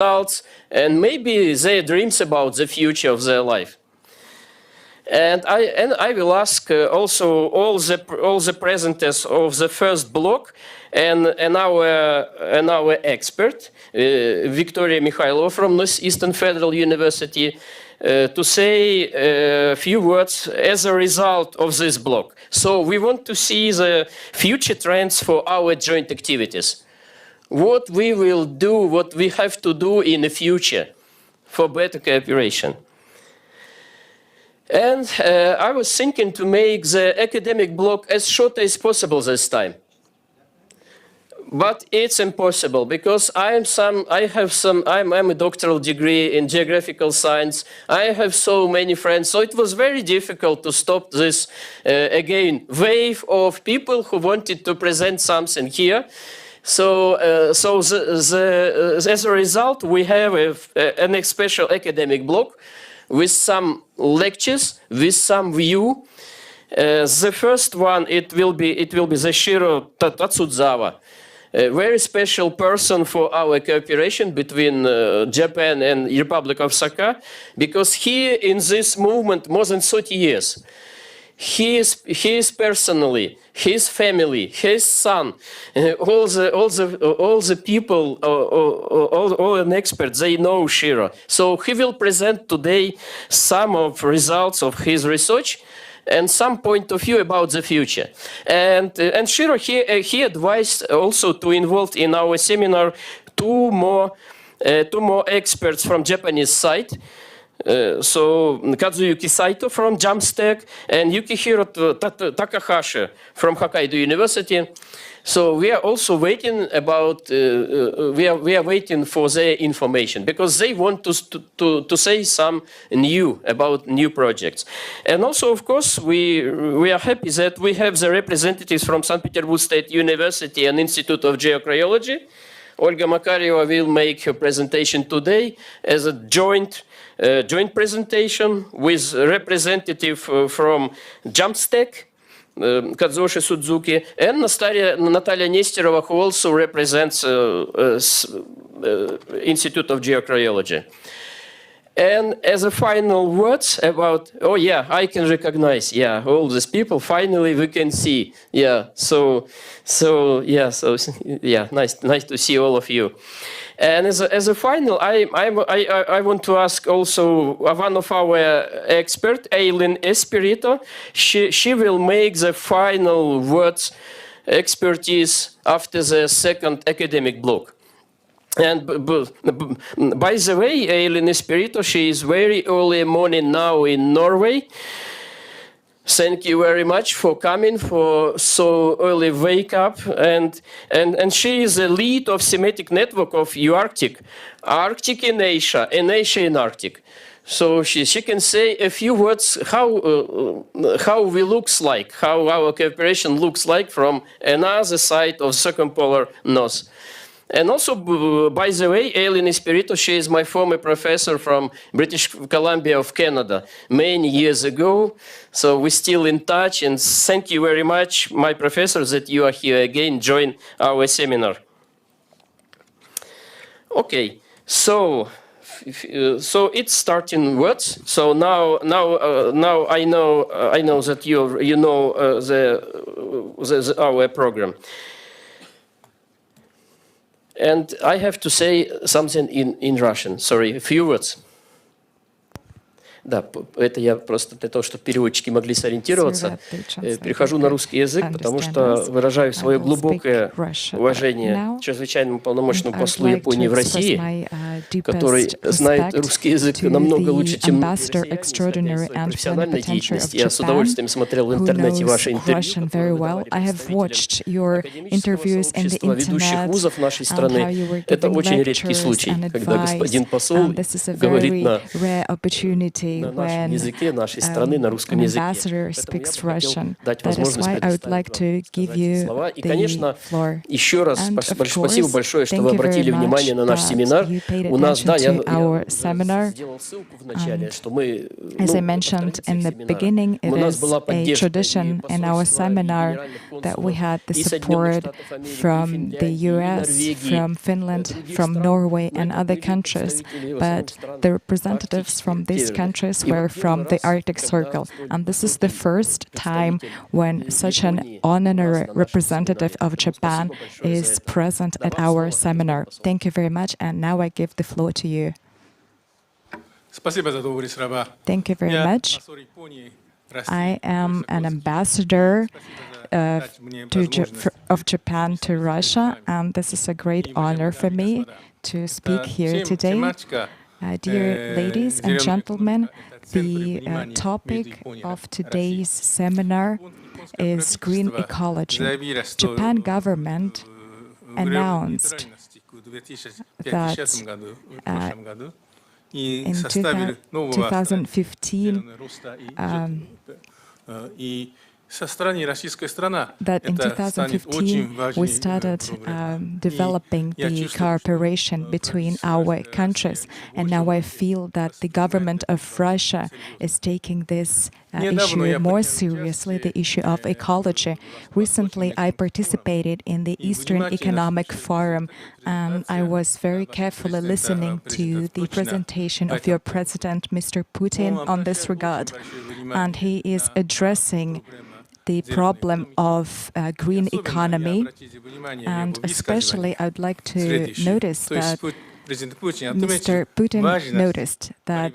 results, and maybe their dreams about the future of their life. And I will ask also all the presenters of the first block and our expert, Victoria Mikhailova from Northeastern Federal University, to say a few words as a result of this block. So we want to see the future trends for our joint activities. What we will do, what we have to do in the future for better cooperation. And I was thinking to make the academic block as short as possible this time. But it's impossible because I'm a doctoral degree in geographical science. I have so many friends, so it was very difficult to stop this again wave of people who wanted to present something here. So, as a result, we have a special academic block with some lectures, with some view. The first one it will be the Shiro Tatsudzawa, a very special person for our cooperation between Japan and Republic of Sakha, because he in this movement more than 30 years. He is personally, his family, his son, all the people, all an experts, they know Shiro. So he will present today some of results of his research and some point of view about the future. And Shiro, he advised also to involve in our seminar two more experts from Japanese side. So Kazuyuki Saito from Jamstack and Yukihiro Takahashi from Hokkaido University. So we are also waiting about we are waiting for their information because they want to say some new about new projects. And also, of course, we are happy that we have the representatives from St. Petersburg State University and Institute of Geocryology. Olga Makarieva will make her presentation today as a joint presentation with representative from Jamstack, Kazushi Suzuki, and Natalia Nesterova, who also represents Institute of Geocryology. And as a final words about, oh yeah, I can recognize, yeah, all these people, finally we can see, yeah, so nice to see all of you. And as a final, I want to ask also one of our experts, Eileen Espirito. She will make the final words expertise after the second academic block. And by the way, Eileen Espirito, she is very early morning now in Norway. Thank you very much for coming, for so early wake up. And she is the lead of thematic network of UArctic, Arctic in Asia, and Asia in Arctic. So she can say a few words how we looks like, how our cooperation looks like from another side of circumpolar north. And also, by the way, Eileen Espirito, she is my former professor from British Columbia of Canada many years ago. So we're still in touch, and thank you very much, my professor, that you are here again, join our seminar. Okay, so it's starting words. So now I know that you know our program. And I have to say something in Russian. Sorry, a few words. Да, это я просто для того, чтобы переводчики могли сориентироваться, перехожу на русский язык, потому что выражаю свое глубокое уважение чрезвычайному полномочному послу Японии в России, который знает русский язык намного лучше, чем мы в профессиональной деятельности. Я с удовольствием смотрел в интернете ваши интервью, общества ведущих вузов нашей страны. Это очень редкий случай, когда господин посол говорит на нашем языке, нашей страны, на русском языке. Дать возможность предоставить слова. И, конечно, еще раз спасибо большое, что вы обратили внимание на наш семинар. attention to our seminar. As I mentioned in the beginning, it is a tradition in our seminar that we had the support from the US, from Finland, from Norway and other countries, but the representatives from these countries were from the Arctic Circle. And this is the first time when such an honorary representative of Japan is present at our seminar. Thank you very much, and now I give the floor to you. Thank you very much. I am an ambassador of Japan to Russia, and this is a great honor for me to speak here today. Dear ladies and gentlemen, the topic of today's seminar is green ecology. Japan government announced that in 2015 we started developing the cooperation between our countries, and now I feel that the government of Russia is taking this issue more seriously, the issue of ecology. Recently, I participated in the Eastern Economic Forum, and I was very carefully listening to the presentation of your president, Mr. Putin, on this regard, and he is addressing the problem of green economy, and especially I'd like to notice that Mr. Putin noticed that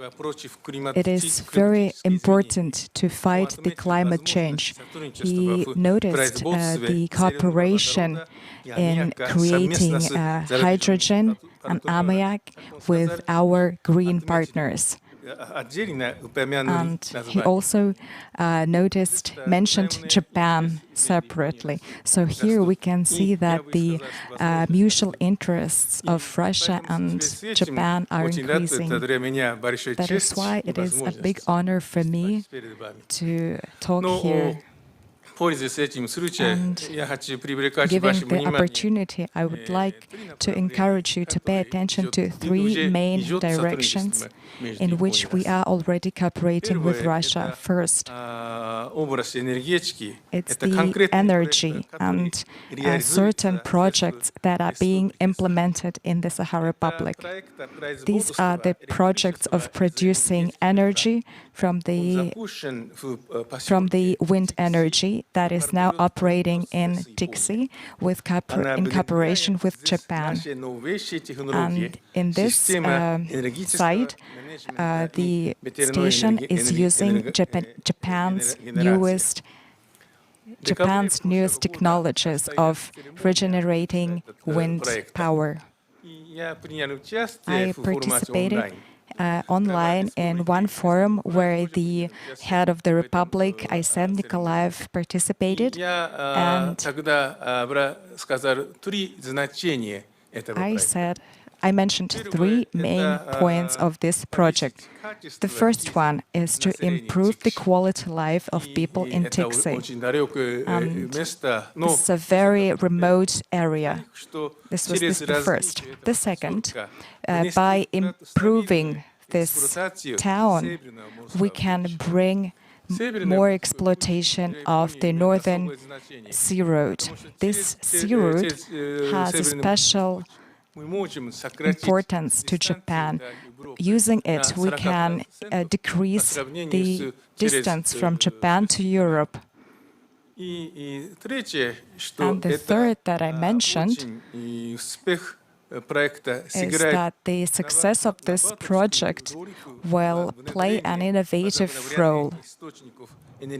it is very important to fight the climate change. He noticed the cooperation in creating hydrogen and ammonia with our green partners. And he also mentioned Japan separately. So here we can see that the mutual interests of Russia and Japan are increasing. That is why it is a big honor for me to talk here. And given the opportunity, I would like to encourage you to pay attention to three main directions in which we are already cooperating with Russia. First, it's the energy and certain projects that are being implemented in the Sahara Republic. These are the projects of producing energy from the wind energy that is now operating in Dixie in cooperation with Japan. And in this site, the station is using Japan's newest technologies of regenerating wind power. I participated online in one forum where the head of the Republic, Aysen Nikolaev, participated, and I mentioned three main points of this project. The first one is to improve the quality of life of people in Dixie. This is a very remote area. This was the first. The second, by improving this town, we can bring more exploitation of the northern sea route. This sea route has a special importance to Japan. Using it, we can decrease the distance from Japan to Europe. And the third that I mentioned is that the success of this project will play an innovative role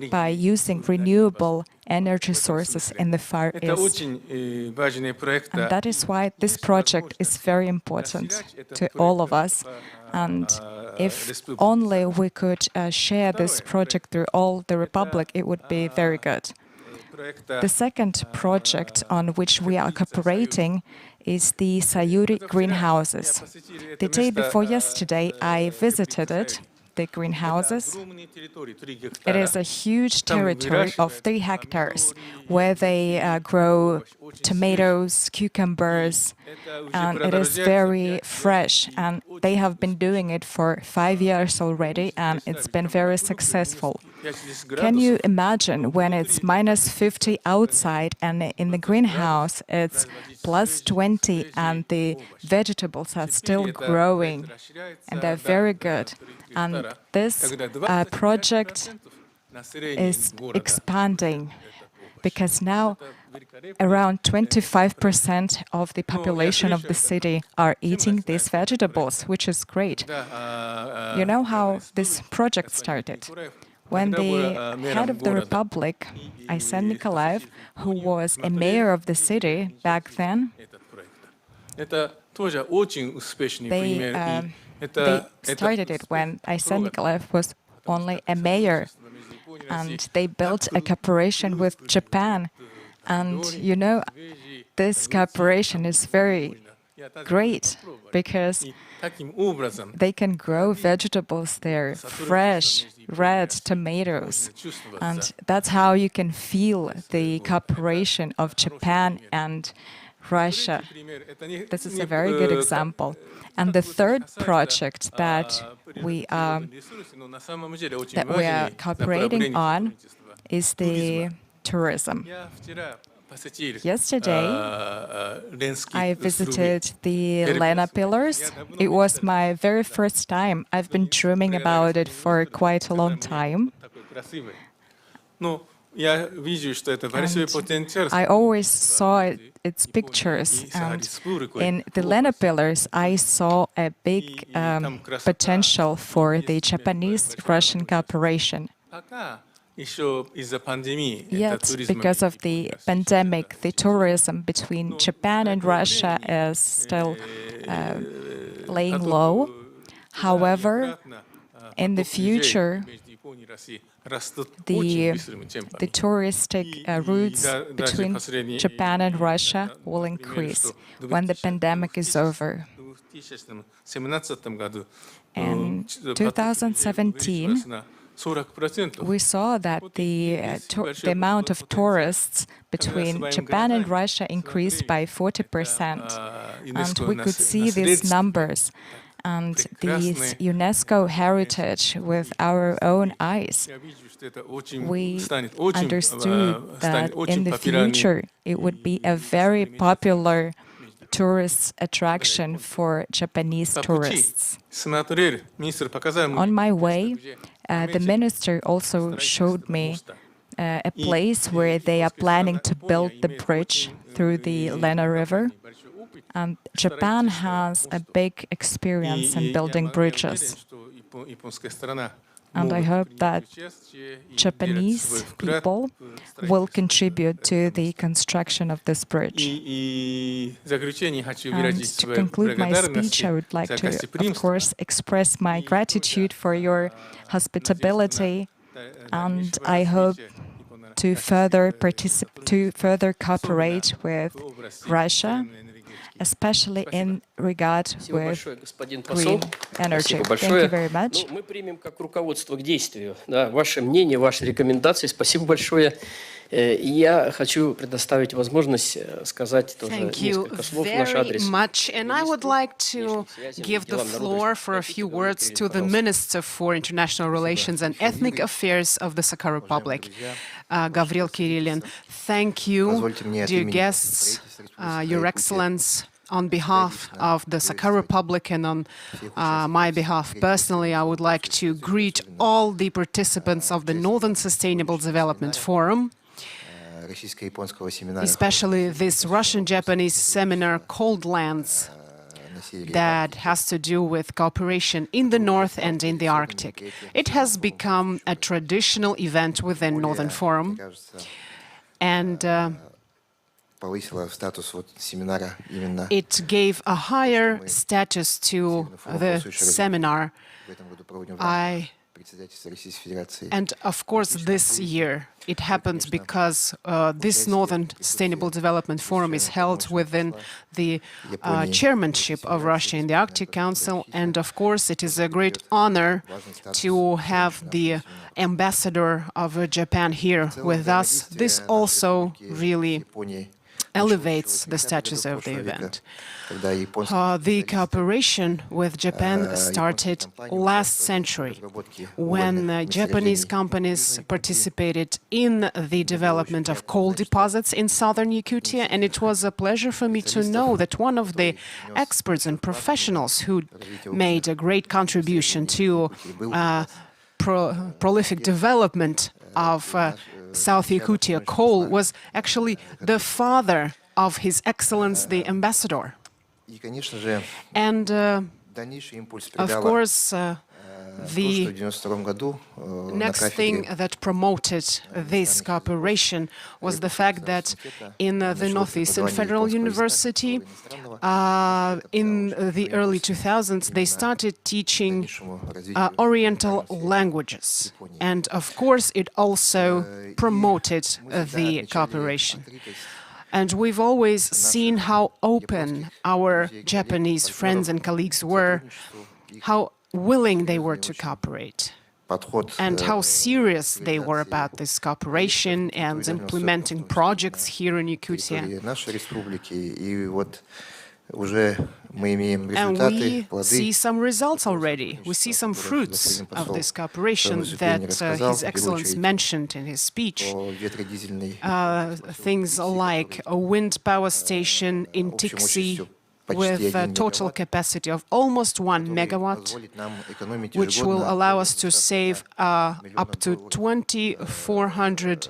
by using renewable energy sources in the Far East. And that is why this project is very important to all of us. And if only we could share this project through all the Republic, it would be very good. The second project on which we are cooperating is the Sayuri greenhouses. The day before yesterday, I visited it, the greenhouses. It is a huge territory of 3 hectares where they grow tomatoes, cucumbers, and it is very fresh. And they have been doing it for 5 years already, and it's been very successful. Can you imagine when it's minus 50 outside and in the greenhouse it's plus 20 and the vegetables are still growing and they're very good. And this project is expanding because now around 25% of the population of the city are eating these vegetables, which is great. You know how this project started? When the head of the republic, Denis Kirillium, who was a mayor of the city back then, they started it when Denis Kirillium was only a mayor, and they built a cooperation with Japan. And you know, this cooperation is very great because they can grow vegetables there, fresh, red tomatoes. And that's how you can feel the cooperation of Japan and Russia. This is a very good example. And the third project that we are cooperating on is the tourism. Yesterday, I visited the Lena Pillars. It was my very first time. I've been dreaming about it for quite a long time. And I always saw its pictures, and in the Lena Pillars, I saw a big potential for the Japanese-Russian cooperation. Yet, because of the pandemic, the tourism between Japan and Russia is still laying low. However, in the future, the touristic routes between Japan and Russia will increase when the pandemic is over. In 2017, we saw that the amount of tourists between Japan and Russia increased by 40%. And we could see these numbers and these UNESCO heritage with our own eyes. We understood that in the future it would be a very popular tourist attraction for Japanese tourists. On my way, the minister also showed me a place where they are planning to build the bridge through the Lena River. And Japan has a big experience in building bridges. And I hope that Japanese people will contribute to the construction of this bridge. And to conclude my speech, I would like to, of course, express my gratitude for your hospitality, and I hope to further cooperate with Russia, especially in regard with green energy. Thank you very much. Мы примем как руководство к действию, да, ваше мнение, ваши рекомендации. Спасибо большое. Я хочу предоставить возможность сказать тоже несколько слов в наш адрес. Thank you very much, and I would like to give the floor for a few words to the Minister for International Relations and Ethnic Affairs of the Sakha Republic, Gavril Kirillium. Thank you, dear guests, Your Excellence. On behalf of the Sakha Republic and on my behalf personally, I would like to greet all the participants of the Northern Sustainable Development Forum, especially this Russian-Japanese seminar, Cold Lands, that has to do with cooperation in the North and in the Arctic. It has become a traditional event within Northern Forum, and it gave a higher status to the seminar. I And of course, this year it happened because this Northern Sustainable Development Forum is held within the chairmanship of Russia in the Arctic Council. And of course, it is a great honor to have the ambassador of Japan here with us. This also really elevates the status of the event. The cooperation with Japan started last century when Japanese companies participated in the development of coal deposits in southern Yakutia, and it was a pleasure for me to know that one of the experts and professionals who made a great contribution to prolific development of South Yakutia coal was actually the father of His Excellency the Ambassador. And of course, the next thing that promoted this cooperation was the fact that in the Northeastern Federal University, in the early 2000s, they started teaching Oriental languages. And of course, it also promoted the cooperation. And we've always seen how open our Japanese friends and colleagues were, how willing they were to cooperate, and how serious they were about this cooperation and implementing projects here in Yakutia. And we see some results already. We see some fruits of this cooperation that His Excellency mentioned in his speech. Things like a wind power station in Tiksi with a total capacity of almost 1 megawatt, which will allow us to save up to $2,400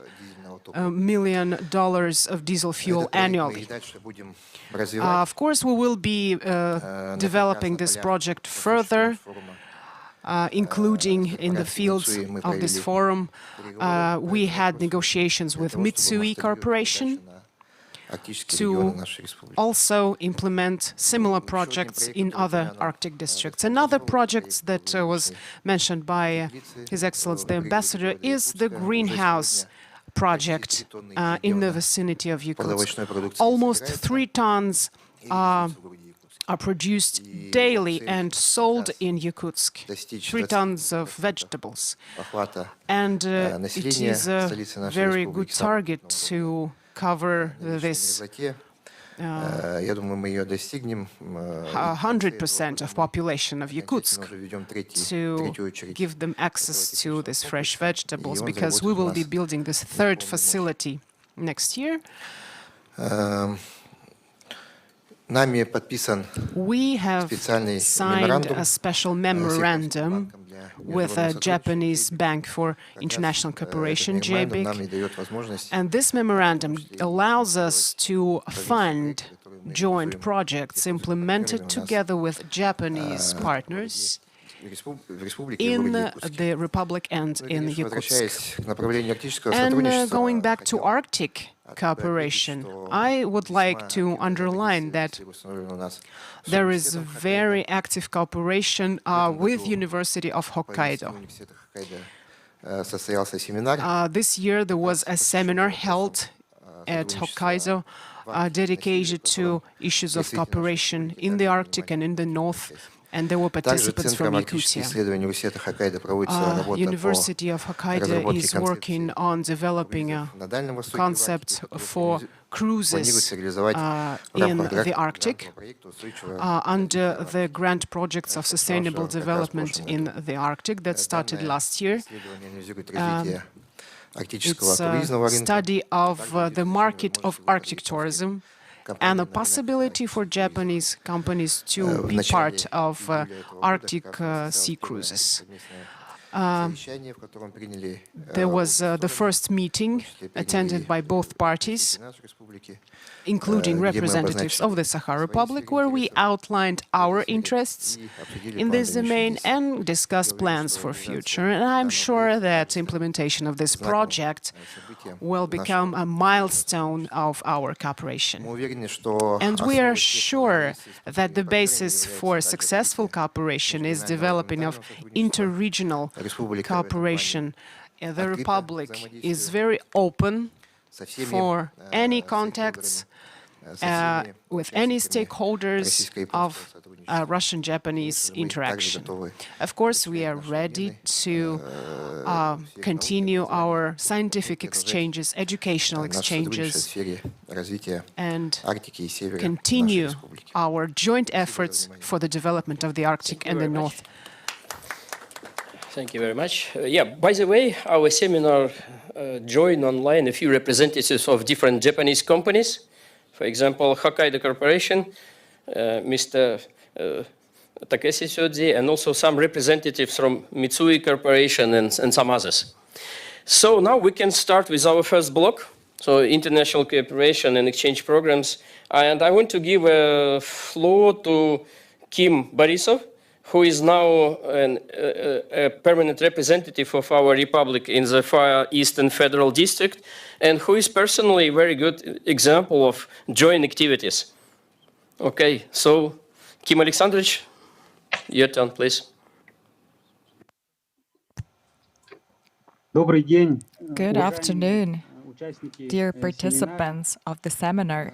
million of diesel fuel annually. Of course, we will be developing this project further, including in the fields of this forum. We had negotiations with Mitsui Corporation to also implement similar projects in other Arctic districts. Another project that was mentioned by His Excellency the Ambassador is the greenhouse project in the vicinity of Yakutsk. Almost 3 tons are produced daily and sold in Yakutsk, 3 tons of vegetables. And it is a very good target to cover this 100% of population of Yakutsk, to give them access to these fresh vegetables, because we will be building this 3rd facility next year. We have signed a special memorandum with a Japanese Bank for International Cooperation, JBIC, and this memorandum allows us to fund joint projects implemented together with Japanese partners in the Republic and in Yakutsk. And going back to Arctic cooperation, I would like to underline that there is very active cooperation with University of Hokkaido. This year there was a seminar held at Hokkaido dedicated to issues of cooperation in the Arctic and in the North. And there were participants from Yakutia. University of Hokkaido is working on developing a concept for cruises in the Arctic under the Grand Projects of Sustainable Development in the Arctic that started last year. It's a study of the market of Arctic tourism and a possibility for Japanese companies to be part of Arctic sea cruises. There was the first meeting attended by both parties, including representatives of the Sakha Republic, where we outlined our interests in this domain and discussed plans for future. And I'm sure that implementation of this project will become a milestone of our cooperation. And we are sure that the basis for successful cooperation is developing of interregional cooperation. The Republic is very open for any contacts with any stakeholders of Russian-Japanese interaction. Of course, we are ready to continue our scientific exchanges, educational exchanges, and continue our joint efforts for the development of the Arctic and the North. Thank you very much. Yeah, by the way, our seminar joined online a few representatives of different Japanese companies. For example, Hokkaido Corporation, Mr. Takeshi Shoji, and also some representatives from Mitsui Corporation and some others. So now we can start with our first block, so international cooperation and exchange programs. And I want to give a floor to Kim Borisov, who is now a permanent representative of our republic in the Far Eastern Federal District, and who is personally a very good example of joint activities. Okay, so Kim Alexandrovich, your turn, please. Good afternoon, dear participants of the seminar.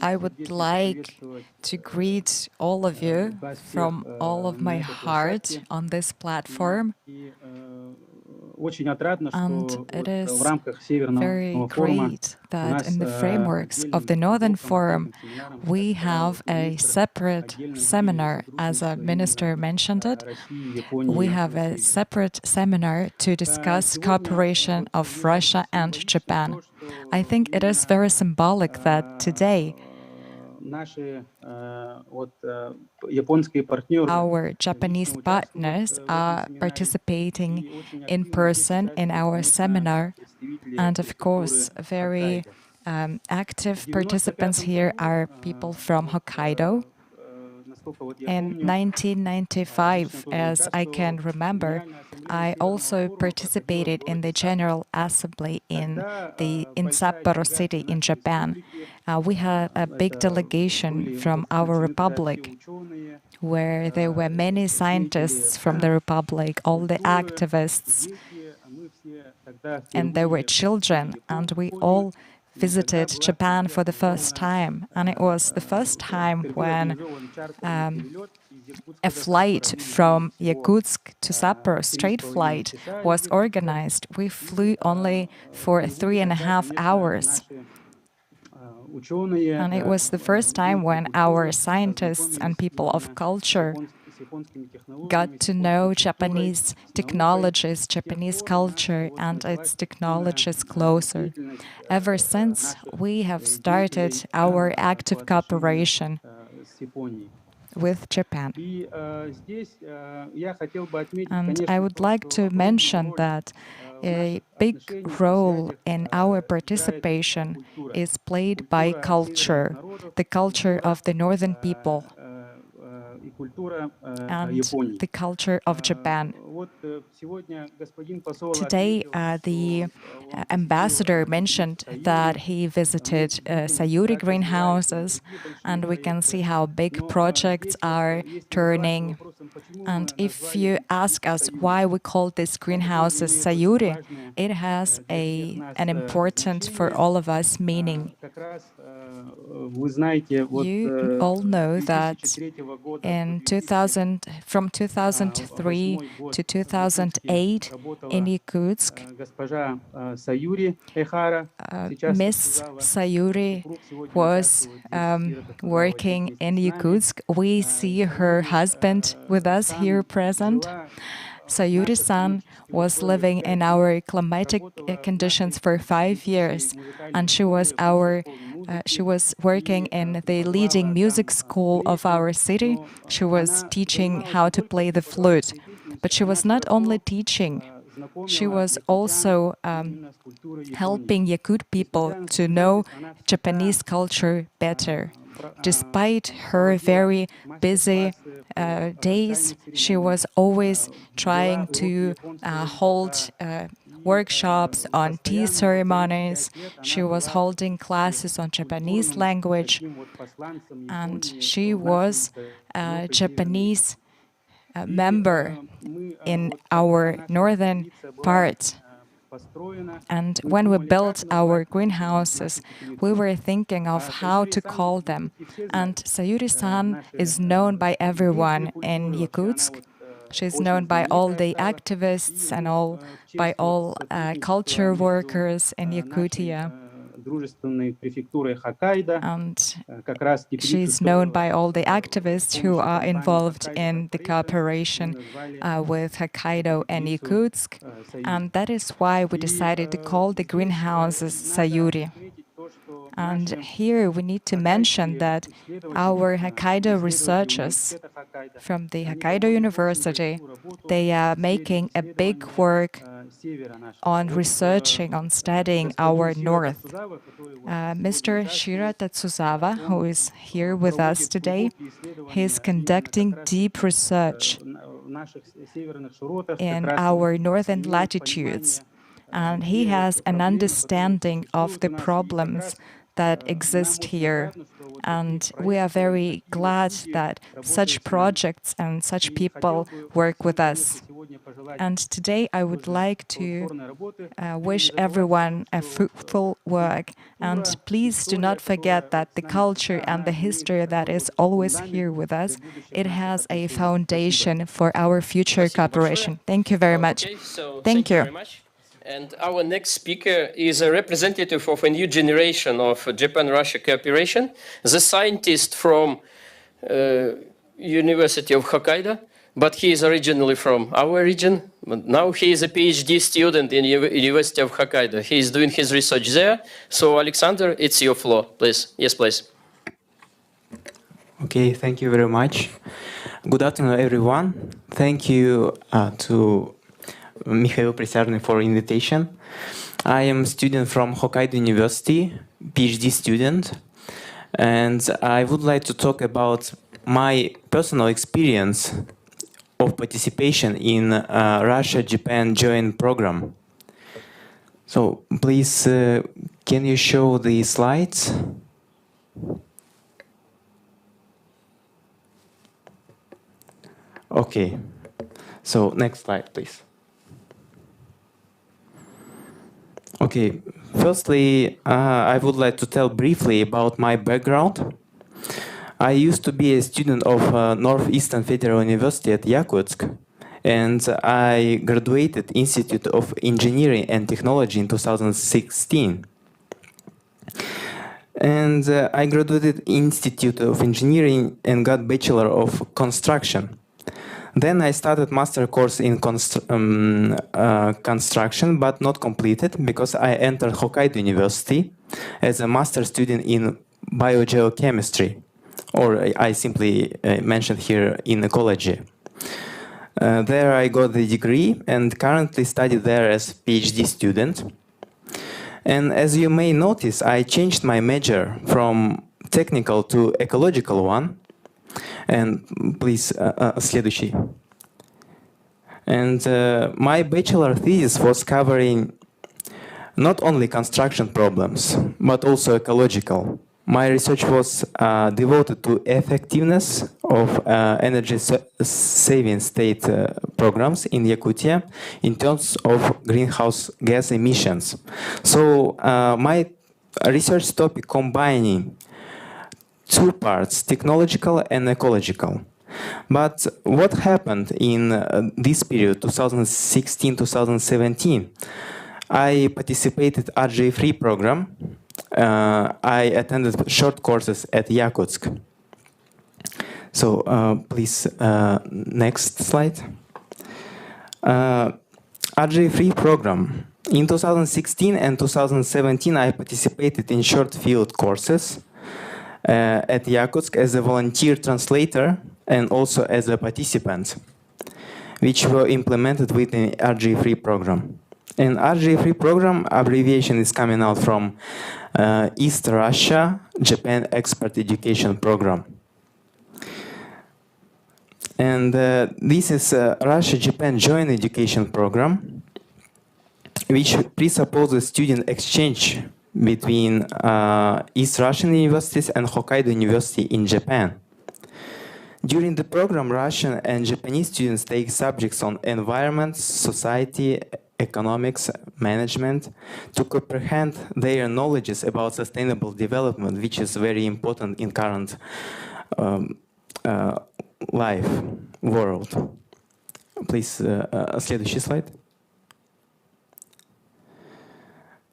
I would like to greet all of you from all of my heart on this platform. And it is very great that in the frameworks of the Northern Forum, we have a separate seminar, as a minister mentioned it. We have a separate seminar to discuss cooperation of Russia and Japan. I think it is very symbolic that today our Japanese partners are participating in person in our seminar. And of course, very active participants here are people from Hokkaido. In 1995, as I can remember, I also participated in the General Assembly in Sapporo City in Japan. We had a big delegation from our republic, where there were many scientists from the republic, all the activists, and there were children, and we all visited Japan for the first time. And it was the first time when a flight from Yakutsk to Sapporo, straight flight, was organized. We flew only for 3.5 hours. And it was the first time when our scientists and people of culture got to know Japanese technologies, Japanese culture, and its technologies closer. Ever since, we have started our active cooperation with Japan. And I would like to mention that a big role in our participation is played by culture, the culture of the northern people, and the culture of Japan. Today, the ambassador mentioned that he visited Sayuri greenhouses, and we can see how big projects are turning. And if you ask us why we call these greenhouses Sayuri, it has an important for all of us meaning. You all know that from 2003 to 2008 in Yakutsk, Miss Sayuri was working in Yakutsk. We see her husband with us here present. Sayuri-san was living in our climatic conditions for 5 years, and she was working in the leading music school of our city. She was teaching how to play the flute. But she was not only teaching, she was also helping Yakut people to know Japanese culture better. Despite her very busy days, she was always trying to hold workshops on tea ceremonies. She was holding classes on Japanese language, and she was a Japanese member in our northern part. And when we built our greenhouses, we were thinking of how to call them. And Sayuri-san is known by everyone in Yakutsk. She's known by all the activists and by all culture workers in Yakutia. And she's known by all the activists who are involved in the cooperation with Hokkaido and Yakutsk. And that is why we decided to call the greenhouses Sayuri. And here we need to mention that our Hokkaido researchers from the Hokkaido University, they are making a big work on researching, on studying our north. Mr. Shira Tatsuzawa, who is here with us today, he's conducting deep research in our northern latitudes, and he has an understanding of the problems that exist here. And we are very glad that such projects and such people work with us. And today I would like to wish everyone a fruitful work. And please do not forget that the culture and the history that is always here with us, it has a foundation for our future cooperation. Thank you very much. Okay, so Thank you. very much. And our next speaker is a representative of a new generation of Japan-Russia cooperation, the scientist from University of Hokkaido, but he is originally from our region. But now he is a PhD student in University of Hokkaido. He is doing his research there. So Alexander, it's your floor, please. Yes, please. Okay, thank you very much. Good afternoon, everyone. Thank you to Mikhail Prisyarny for invitation. I am a student from Hokkaido University, PhD student, and I would like to talk about my personal experience of participation in Russia-Japan joint program. So please, can you show the slides? Okay, so next slide, please. Okay, firstly, I would like to tell briefly about my background. I used to be a student of Northeastern Federal University at Yakutsk, and I graduated Institute of Engineering and Technology in 2016. And I graduated Institute of Engineering and got Bachelor of Construction. Then I started master course in construction, but not completed because I entered Hokkaido University as a master student in biogeochemistry, or I simply mentioned here in ecology. There I got the degree and currently study there as PhD student. And as you may notice, I changed my major from technical to ecological one. And please, следующий. And my bachelor thesis was covering not only construction problems, but also ecological. My research was devoted to effectiveness of energy saving state programs in Yakutia in terms of greenhouse gas emissions. So my research topic combining two parts, technological and ecological. But what happened in this period, 2016-2017? I participated RJ3 program. I attended short courses at Yakutsk. So please, next slide. RJ3 program. In 2016 and 2017, I participated in short field courses at Yakutsk as a volunteer translator and also as a participant, which were implemented within the RJ3 program. And RJ3 program abbreviation is coming out from East Russia Japan Expert Education Program. And this is a Russia-Japan Joint Education Program, which presupposes student exchange between East Russian universities and Hokkaido University in Japan. During the program, Russian and Japanese students take subjects on environment, society, economics, management to comprehend their knowledges about sustainable development, which is very important in current life, world. Please, следующий слайд.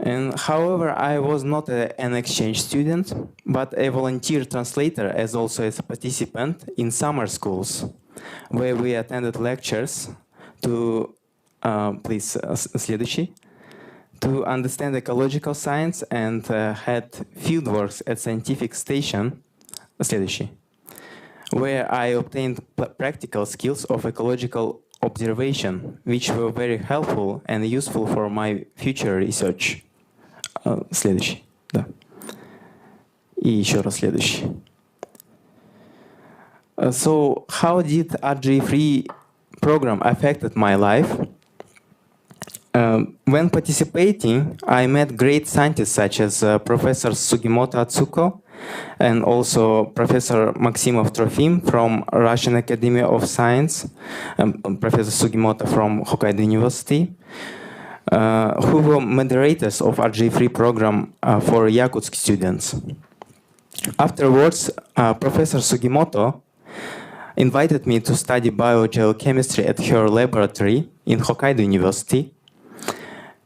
And however, I was not an exchange student, but a volunteer translator as also as a participant in summer schools, where we attended lectures to, please, следующий, to understand ecological science and had fieldworks at scientific station, следующий, where I obtained practical skills of ecological observation, which were very helpful and useful for my future research. Следующий, да. И еще раз следующий. So, how did RG3 program affected my life? When participating, I met great scientists such as Professor Sugimoto Atsuko and also Professor Maximov Trofim from Russian Academy of Science, Professor Sugimoto from Hokkaido University, who were moderators of RG3 program for Yakutsk students. Afterwards, Professor Sugimoto invited me to study biogeochemistry at her laboratory in Hokkaido University.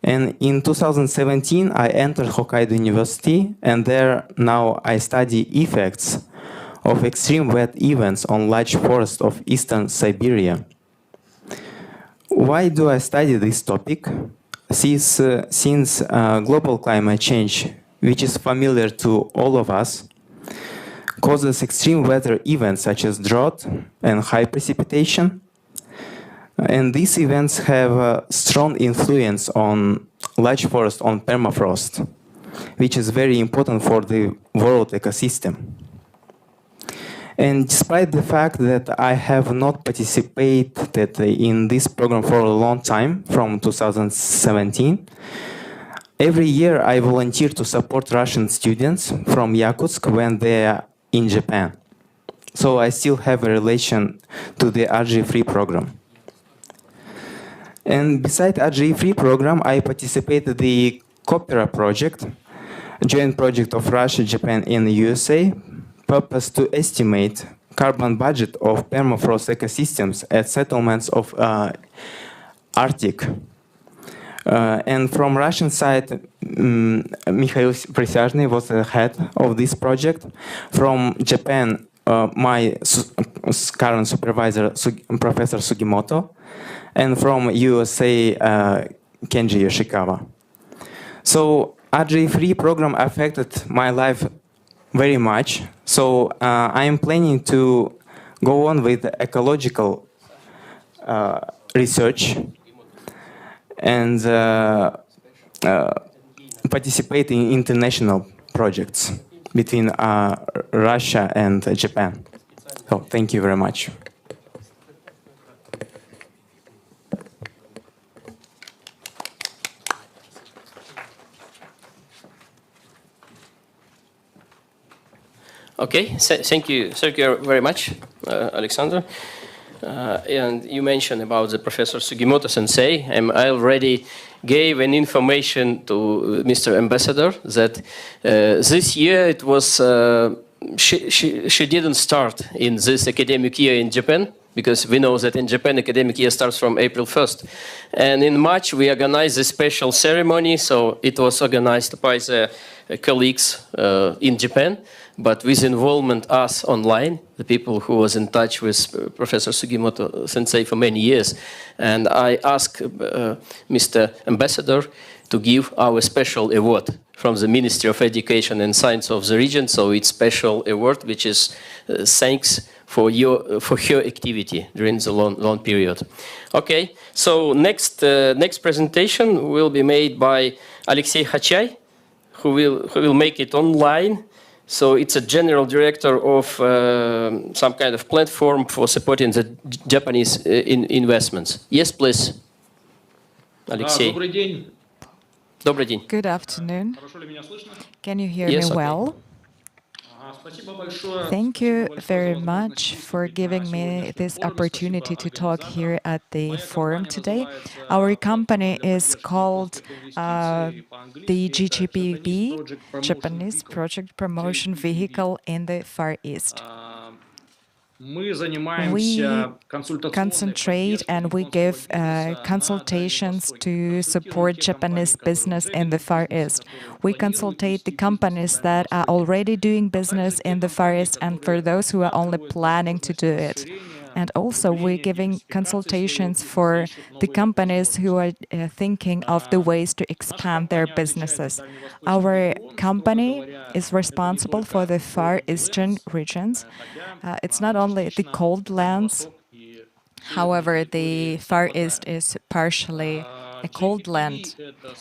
And in 2017, I entered Hokkaido University, and there now I study effects of extreme wet events on large forests of eastern Siberia. Why do I study this topic? Since global climate change, which is familiar to all of us, causes extreme weather events such as drought and high precipitation. And these events have a strong influence on large forests on permafrost, which is very important for the world ecosystem. And despite the fact that I have not participated in this program for a long time, from 2017, every year I volunteer to support Russian students from Yakutsk when they are in Japan. So I still have a relation to the RG3 program. And beside RG3 program, I participated in the COPERA project, a joint project of Russia, Japan, and the USA, purpose to estimate carbon budget of permafrost ecosystems at settlements of Arctic. And from Russian side, Mikhail Prisyazhny was the head of this project. From Japan, my current supervisor, Professor Sugimoto, and from USA, Kenji Yoshikawa. So RG3 program affected my life very much. So I am planning to go on with ecological research and participate in international projects between Russia and Japan. So thank you very much. Okay, thank you very much, Alexander. And you mentioned about the Professor Sugimoto Sensei, and I already gave an information to Mr. Ambassador that this year it was she didn't start in this academic year in Japan, because we know that in Japan academic year starts from April 1st. And in March we organized a special ceremony, so it was organized by the colleagues in Japan, but with involvement us online, the people who was in touch with Professor Sugimoto Sensei for many years. And I asked Mr. Ambassador to give our special award from the Ministry of Education and Science of the region. So it's special award, which is thanks for her activity during the long period. Okay, so next presentation will be made by Alexei Khachay, who will make it online. So it's a general director of some kind of platform for supporting the Japanese investments. Yes, please, Alexei. Добрый день. Добрый день. Good afternoon. Can you hear Yes, me okay. well? Thank you very much for giving me this opportunity to talk here at the forum today. Our company is called the GGPV, Japanese Project Promotion Vehicle in the Far East. We concentrate and we give consultations to support Japanese business in the Far East. We consultate the companies that are already doing business in the Far East and for those who are only planning to do it. And also, we're giving consultations for the companies who are thinking of the ways to expand their businesses. Our company is responsible for the Far Eastern regions. It's not only the cold lands. However, the Far East is partially a cold land.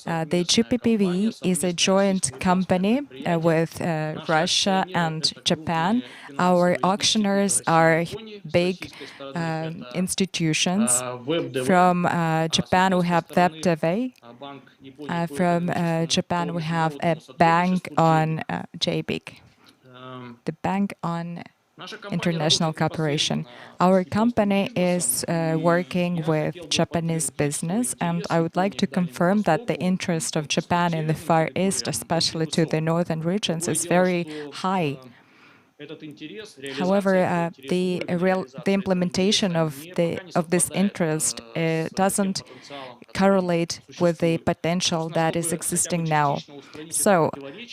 The GPPV is a joint company with Russia and Japan. Our auctioneers are big institutions. From Japan, we have WebTV. From Japan, we have a bank on JBIC, the Bank on International Cooperation. Our company is working with Japanese business, and I would like to confirm that the interest of Japan in the Far East, especially to the northern regions, is very high. However, the implementation of this interest doesn't correlate with the potential that is existing now. So,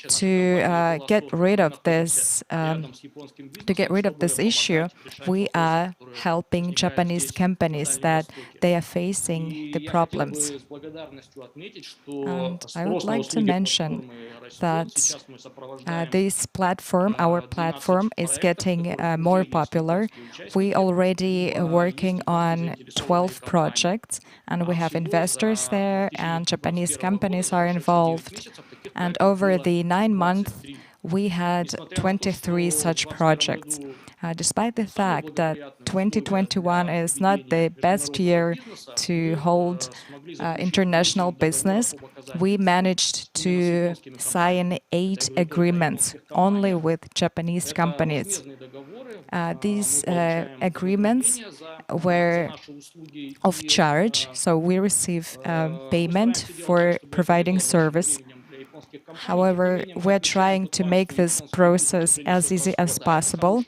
to get rid of this issue, we are helping Japanese companies that they are facing the problems. And I would like to mention that this platform, our platform, is getting more popular. We already working on 12 projects, and we have investors there, and Japanese companies are involved. And over the 9 months, we had 23 such projects. Despite the fact that 2021 is not the best year to hold international business, we managed to sign 8 agreements only with Japanese companies. These agreements were of charge, so we receive payment for providing service. However, we're trying to make this process as easy as possible,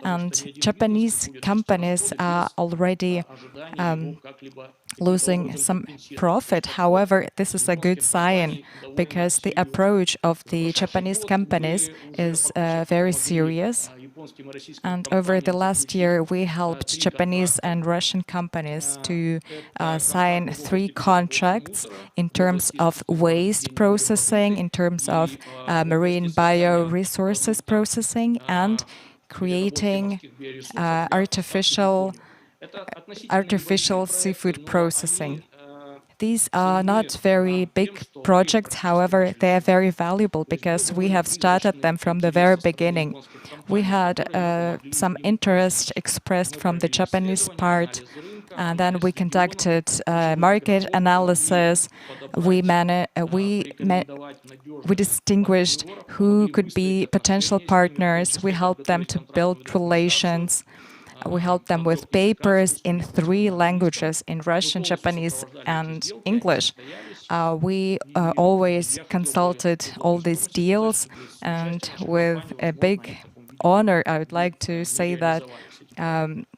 and Japanese companies are already losing some profit. However, this is a good sign because the approach of the Japanese companies is very serious. And over the last year, we helped Japanese and Russian companies to sign 3 contracts in terms of waste processing, in terms of marine bioresources processing, and creating artificial seafood processing. These are not very big projects, however, they are very valuable because we have started them from the very beginning. We had some interest expressed from the Japanese part, and then we conducted market analysis. We distinguished who could be potential partners. We helped them to build relations. We helped them with papers in 3 languages, in Russian, Japanese, and English. We always consulted all these deals, and with a big honor, I would like to say that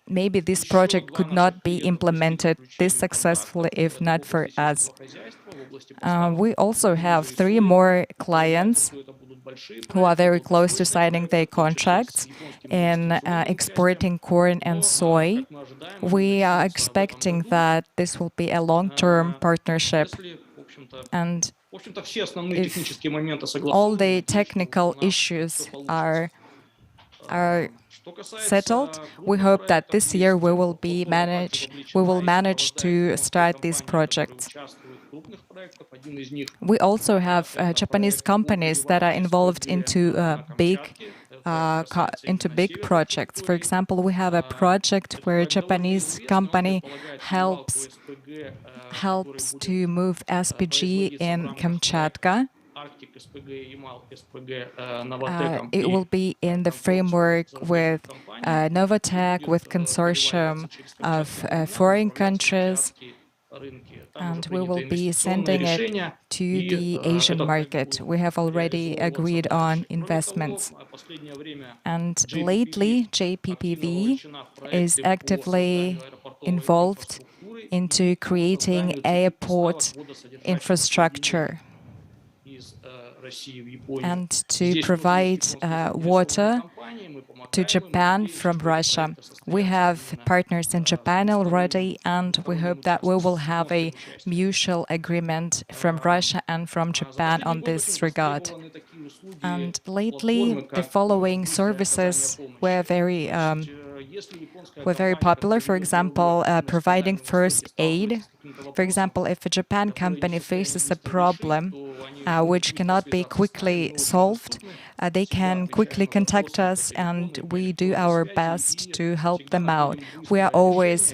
maybe this project could not be implemented this successfully if not for us. We also have 3 more clients who are very close to signing their contracts in exporting corn and soy. We are expecting that this will be a long-term partnership. And if all the technical issues are settled, we hope that this year we will manage to start these projects. We also have Japanese companies that are involved into big into big projects. For example, we have a project where a Japanese company helps to move SPG in Kamchatka. It will be in the framework with Novatech, with consortium of foreign countries, and we will be sending it to the Asian market. We have already agreed on investments. And lately, JPPV is actively involved into creating airport infrastructure and to provide water to Japan from Russia. We have partners in Japan already, and we hope that we will have a mutual agreement from Russia and from Japan on this regard. And lately, the following services were very popular. For example, providing first aid. For example, if a Japan company faces a problem which cannot be quickly solved, they can quickly contact us, and we do our best to help them out. We are always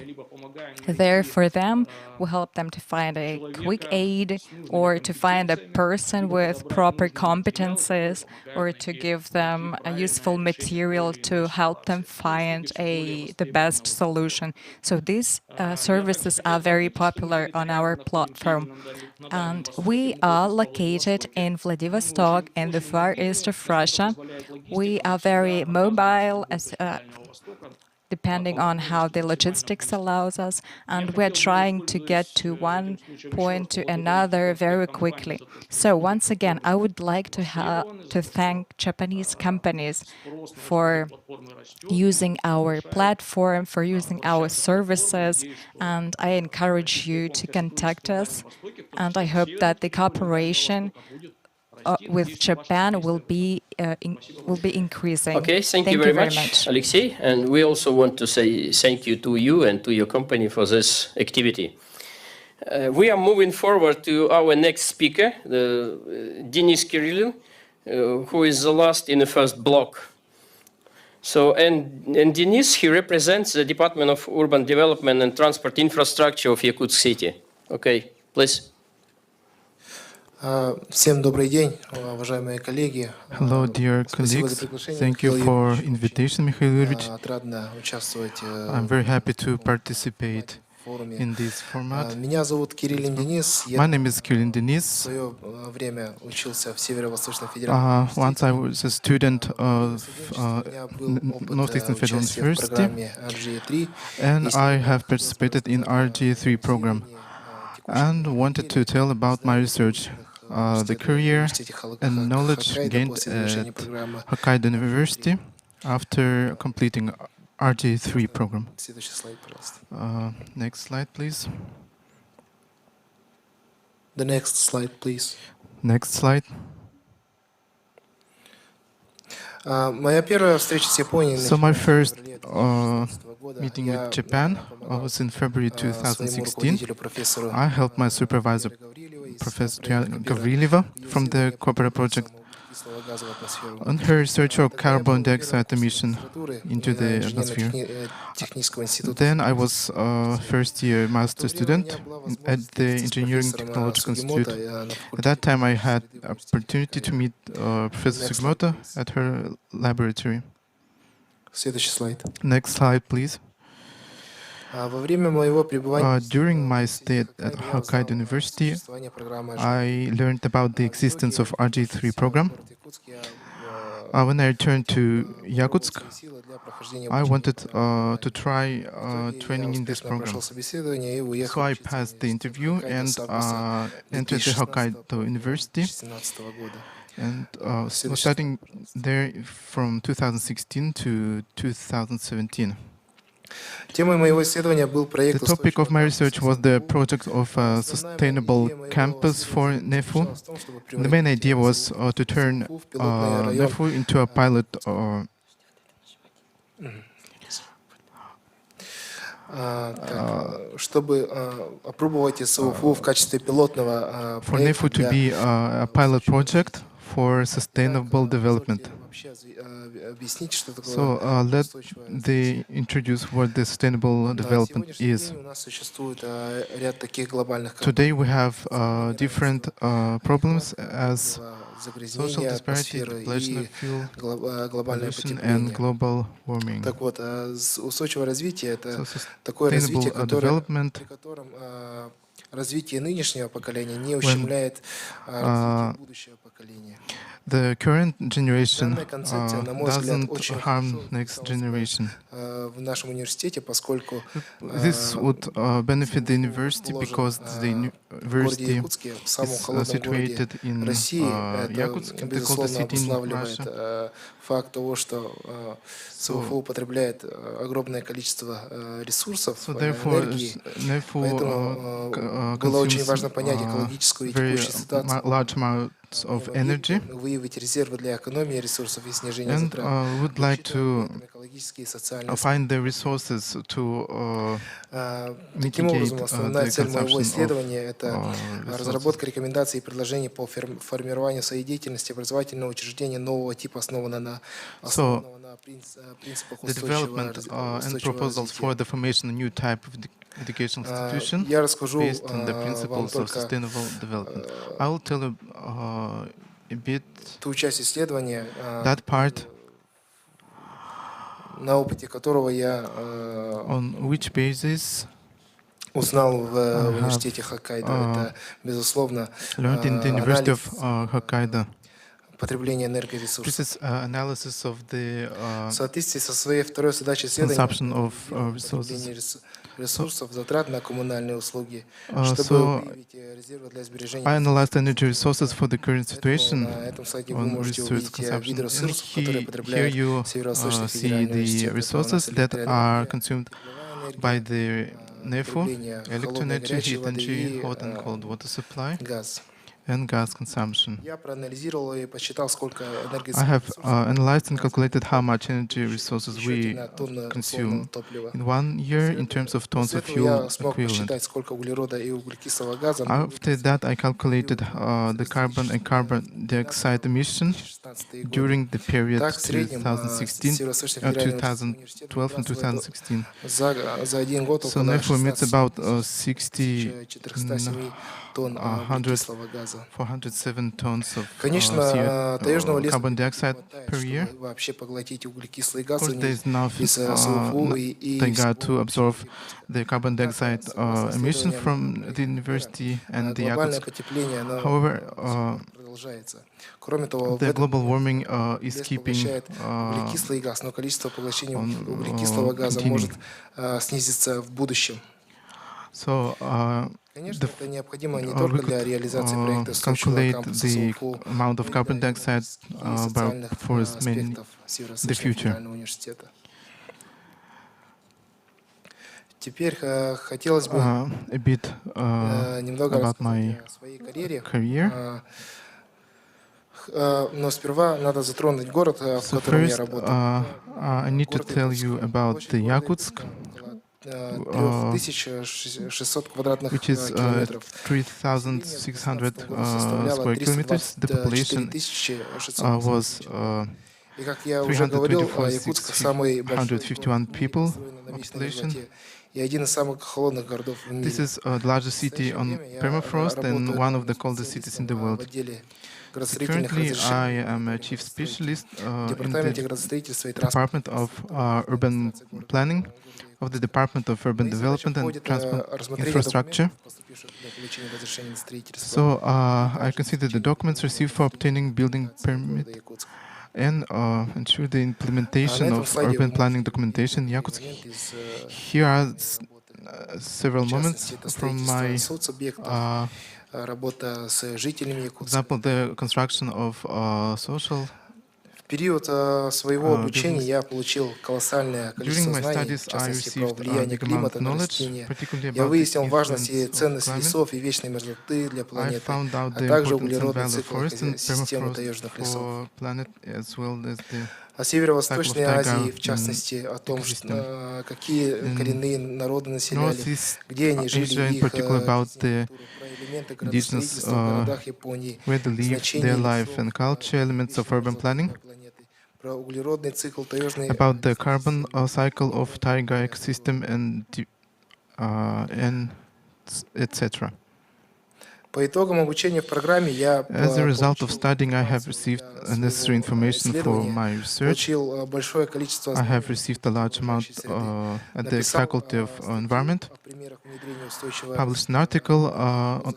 there for them. We help them to find a quick aid, or to find a person with proper competences, or to give them a useful material to help them find the best solution. So these services are very popular on our platform. And we are located in Vladivostok, in the far east of Russia. We are very mobile, depending on how the logistics allows us, and we're trying to get to one point to another very quickly. So once again, I would like to thank Japanese companies for using our platform, for using our services, and I encourage you to contact us, and I hope that the cooperation with Japan will be increasing. Okay, thank you very much, Alexei. And we also want to say thank you to you and to your company for this activity. We are moving forward to our next speaker, Denis Kirillium, who is the last in the first block. So, and Denis, he represents the Department of Urban Development and Transport Infrastructure of Yakutsk City. Okay, please. Всем добрый день, уважаемые коллеги. Hello, dear colleagues. Thank you for invitation, Mikhail Yuryevich. Отрадно участвовать. I'm very happy to participate in this format. Меня зовут Кириллин Денис. My name is Kirillium Denis. В свое время учился в Северо-Восточном федеральном университете. Once I was a student of Northeastern Federal University, and I have participated in RG3 program and wanted to tell about my research. The career and knowledge gained at Hokkaido University after completing RG3 program. Next slide, please. The next slide, please. Next slide. Моя первая встреча с Японией. So my first meeting with Japan was in February 2016. I helped my supervisor, Professor Gavrilova, from the cooperative project on her research of carbon dioxide emission into the atmosphere. Then I was a first-year master student at the Engineering Technological Institute. At that time, I had opportunity to meet Professor Sugimoto at her laboratory. Next slide, please. During my stay at Hokkaido University, I learned about the existence of RG3 program. When I returned to Yakutsk, I wanted to try training in this program. So I passed the interview and entered the Hokkaido University. And starting there from 2016 to 2017. The topic of my research was the project of a sustainable campus for NEFU. The main idea was to turn NEFU into a pilot for NEFU to be a pilot project for sustainable development. So let they introduce what the sustainable development is. Today we have different problems as social disparity, depletion of fuel, pollution, and global warming. So sustainable development, развитие нынешнего поколения не ущемляет развитие будущего поколения. The current generation doesn't harm next generation. В нашем университете, поскольку this would benefit the university because the university is situated in Yakutsk, the coldest city in Russia. Факт того, что СВФУ употребляет огромное количество ресурсов, энергии, поэтому было очень важно понять экологическую и текущую ситуацию, of energy, выявить резервы для экономии ресурсов и снижения and затрат. would like to Экологические и социальные find the resources to Таким образом, mitigate основная the цель моего consumption исследования — это resources. разработка рекомендаций и предложений по формированию своей деятельности образовательного учреждения нового типа, основанного на принципах The development and proposals for the formation of a new type of educational institution Я расскажу based on the вам principles of только sustainable development. I will tell you a bit ту часть исследования, that part на опыте которого я on which basis узнал в университете Хоккайдо. Это, безусловно, learned in the University of Hokkaido. потребление энергоресурсов. This is analysis of the В соответствии со своей второй задачей consumption of исследования resources. ресурсов, затрат на коммунальные услуги, So чтобы выявить резервы для сбережения. I analyzed energy resources for the current situation На этом слайде вы on можете resource увидеть виды consumption. And ресурсов, которые here потребляет you Северо-Восточный see федеральный the университет. resources that are consumed by the NEFU, electroenergy, heat energy, hot and cold water supply, Газ. and gas consumption. Я проанализировал и посчитал, сколько I have analyzed and calculated how much energy resources we на тонну consume условного топлива. in 1 year in terms of tons После of этого fuel я смог equivalent. посчитать, сколько углерода и углекислого газа After that, I calculated the carbon and carbon dioxide emission 2016 год. during the period Так, в среднем 2012 and 2016. За один год So около therefore, it's about 60, 407 тонн 100, углекислого газа. 407 tons of Конечно, таежного леса carbon dioxide хватает, per year. чтобы вообще поглотить углекислый Of газ course, there is enough из СВФУ и taiga to absorb the carbon dioxide emission from the university and the глобальное Yakutsk. потепление, оно However, продолжается. Кроме того, в the этом global warming is лес keeping поглощает углекислый газ, но количество поглощения on, углекислого газа continuing. может снизиться в будущем. So, Конечно, это необходимо не только для реализации проекта устойчивого calculate кампуса the СВФУ, amount of carbon dioxide и социальных for as many аспектов the Северо-Восточного future. федерального университета. Теперь хотелось бы A bit немного about рассказать my о своей карьере. career. Но сперва надо затронуть город, в So котором я first, работаю. I need to tell you about the Yakutsk, 3600 квадратных which is километров. 3,600 square kilometers. The population 324 was И как я уже говорил, Якутск самый большой 351 people на Вечной population. мерзлоте и один из самых холодных городов в мире. This is the largest city on permafrost and one of the coldest cities in the в world. отделе градостроительных Currently, разрешений, I am a chief specialist в in департаменте the градостроительства и транспорта. Department of Urban Planning of the Department of Urban Development and Transport Infrastructure. So I consider the documents received for obtaining building permit and ensure the implementation of urban planning documentation in Yakutsk. Here are several moments from my работа с жителями for Якутска. example, the construction of social. В период своего обучения я получил колоссальное количество During my знаний, studies, в I частности, про received влияние big amount климата of на knowledge, растения. particularly Я about выяснил the важность и influence of ценность climate. лесов и вечной мерзлоты для I планеты, found out а the также importance and углеродный value of цикл forest and системы permafrost таежных лесов. for planet as well as the О Северо-Восточной cycle of Азии, taiga в частности, о том, какие коренные народы населяли, Northeast где они жили, Asia, in их particular about the indigenous where they live, their life and culture, elements of urban planning, about the carbon cycle of taiga ecosystem and etc. As a result of studying, I have received necessary information for my research. I have received a large amount at the Faculty of Environment, published an article of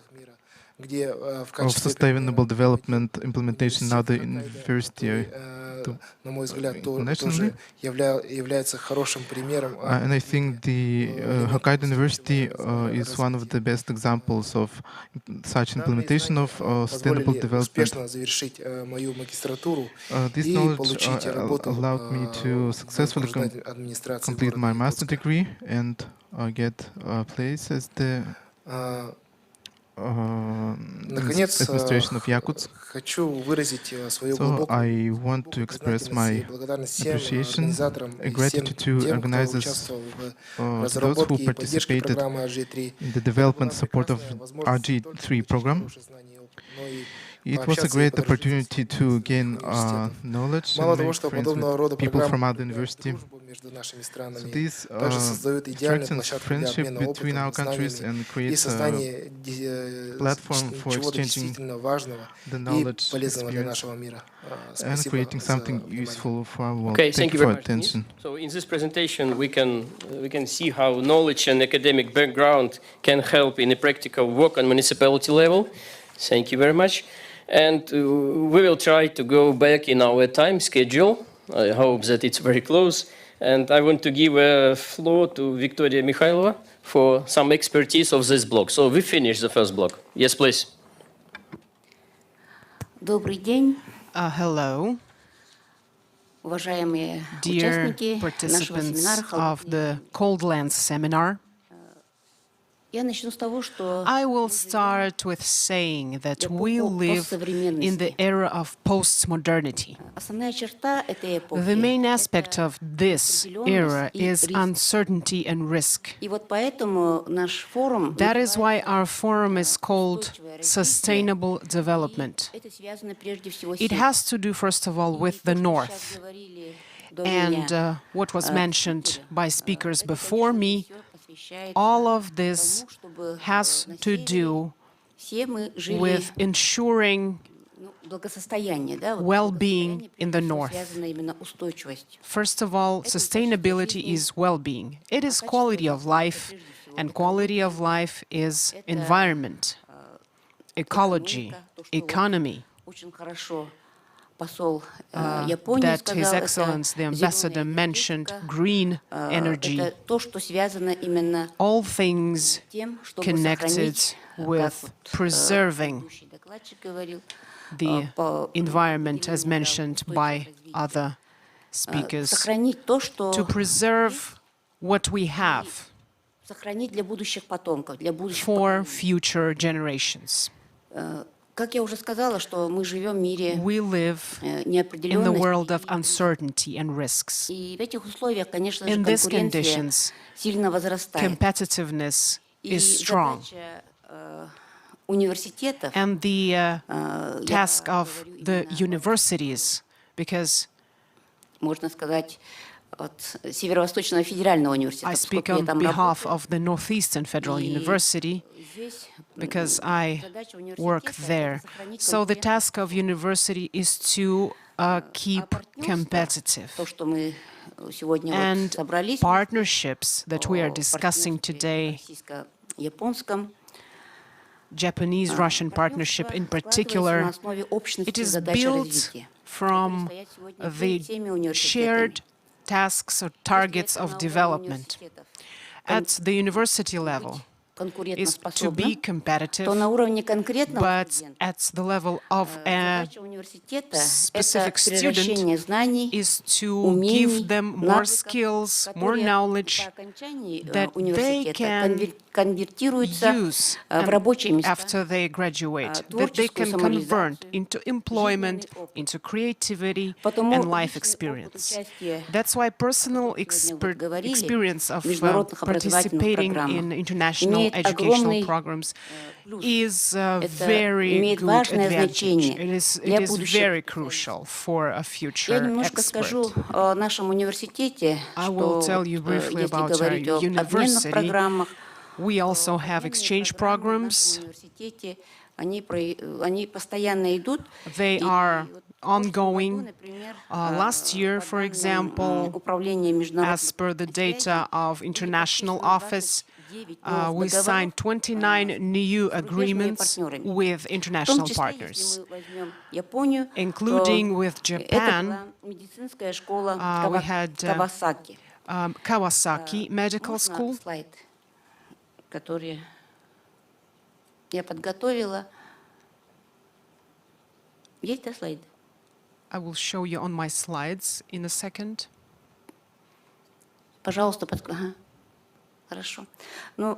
sustainable development implementation in other university nationally. And I think the Hokkaido University is one of the best examples of such implementation of sustainable development. This knowledge allowed me to successfully complete my master's degree and get a place as the administration of Yakutsk. So I want to express my appreciation and gratitude to organizers, to those who participated in the development support of RG3 program. It was a great opportunity to gain knowledge and make friends with people from other universities. So this strengthens friendship between our countries and creates a platform for exchanging the knowledge experience and creating something useful for our world. Okay, thank you very for much. attention. So in this presentation, we can see how knowledge and academic background can help in a practical work on municipality level. Thank you very much. And we will try to go back in our time schedule. I hope that it's very close. And I want to give a floor to Victoria Mikhailova for some expertise of this block. So we finish the first block. Yes, please. Добрый день, Hello, уважаемые dear участники нашего семинара. participants of the Cold Lands seminar. Я начну с того, что I will start with saying that we live in the era of postmodernity. основная черта этой эпохи. The main aspect of this era is uncertainty and risk. И вот поэтому наш форум. That is why our forum is called Sustainable Development. Это связано прежде всего с It has to do, first of all, with the North. And what was mentioned by speakers before me, all of this has to do with ensuring well-being in the North. First of all, sustainability is well-being. It is quality of life, and quality of life is environment, ecology, economy. That His Excellency the Ambassador mentioned green energy, all things connected with preserving the environment, as mentioned by other speakers, to preserve what we have for future generations. Как я уже сказала, что мы живем в мире We live in the world of uncertainty and risks. И в этих условиях, конечно же, In these конкуренция conditions, сильно возрастает. competitiveness is strong. Университетов, And the task of the universities, because можно сказать, от Северо-Восточного федерального университета, I speak поскольку я on там behalf работаю. of the Northeastern Federal University, because I work there. So the task of university is to keep competitive. То, что мы сегодня And собрались, partnerships that we are discussing today, российско-японском, Japanese-Russian partnership in particular, it is built from the shared tasks or targets of development. At the university level, is to be competitive, but at the level of a specific student is to give them more skills, more knowledge that they can use after they graduate, that they can convert into employment, into creativity and life experience. That's why personal experience of participating in international educational programs is a very good advantage. It is very crucial for a future expert. I will tell you briefly about our university. We also have exchange programs. They are ongoing. Last year, for example, as per the data of International Office, we signed 29 new agreements with international partners, including with Japan. We had Kawasaki Medical School. I will show you on my slides in a second. Пожалуйста, Хорошо. Ну,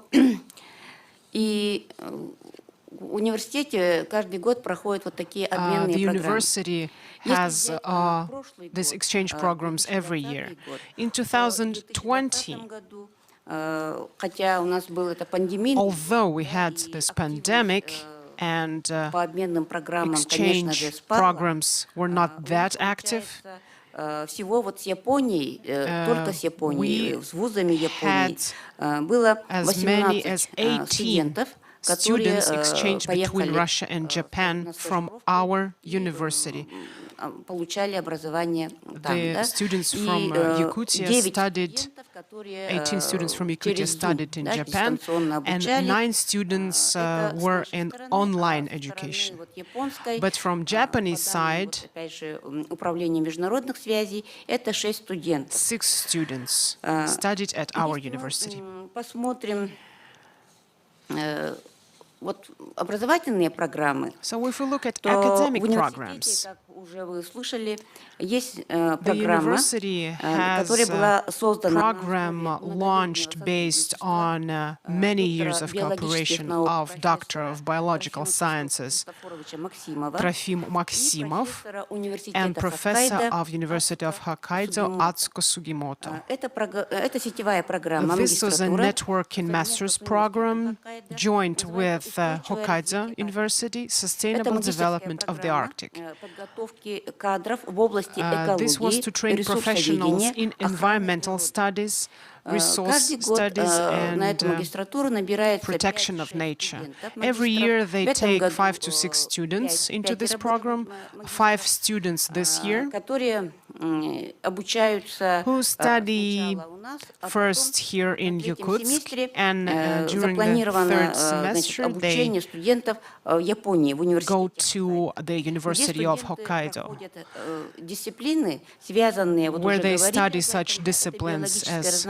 и в университете каждый год проходят вот такие обменные программы. The программы. university has these exchange programs every year. In 2020, хотя у нас был это пандемия, although we had this pandemic and по обменным программам, exchange programs were not that active, всего вот с Японией, только с Японией, с вузами Японии, было 18 студентов, которые between Russia and Japan from our university. Получали образование там, The students from Yakutia studied, 18 students from Yakutia studied in Japan, and 9 students were in online education. But from Japanese side, 6 students studied at our university. Посмотрим вот образовательные программы. So if we look at academic programs, уже вы слышали, есть the программа, university has которая была a создана program launched based on many years of cooperation of Doctor of Biological Sciences Trofim Maksimov and Professor of University of Hokkaido Atsuko Sugimoto. Это сетевая программа, This was a networking master's program joined with Hokkaido University, Sustainable Development of the Arctic. This was to train professionals in environmental studies, resource studies, and protection of nature. Every year they take 5 to 6 students into this program, 5 students this year, who study first here in Yakutsk, and during the 3rd semester they go to the University of Hokkaido, where they study such disciplines as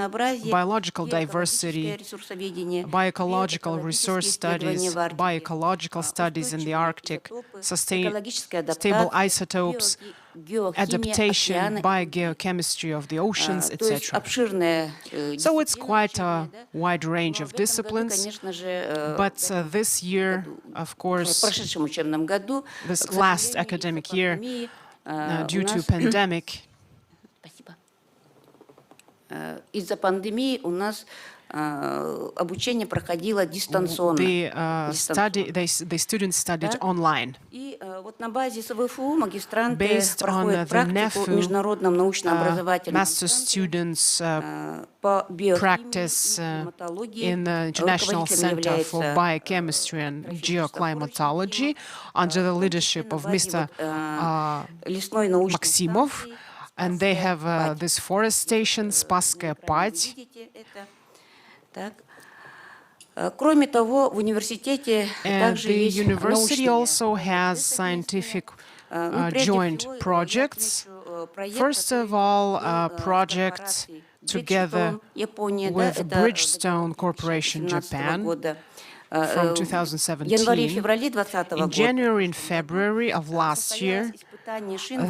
biological diversity, bioecological resource studies, bioecological studies in the Arctic, stable isotopes, adaptation, biogeochemistry of the oceans, etc. So it's quite a wide range of disciplines, but this year, of course, this last academic year, due to pandemic, из-за пандемии у нас обучение проходило дистанционно. The students studied online. И вот на базе СВФУ магистранты Based on проходят the практику в международном научно-образовательном master students по practice in the International Center for Biochemistry and Geoclimatology under the leadership of Mr. Maksimov. And they have this forest station, Spasskaya Padь. Кроме того, в университете также The есть university also has scientific joint projects. First of all, projects together with Bridgestone Corporation Japan from 2017. In January and February of last year,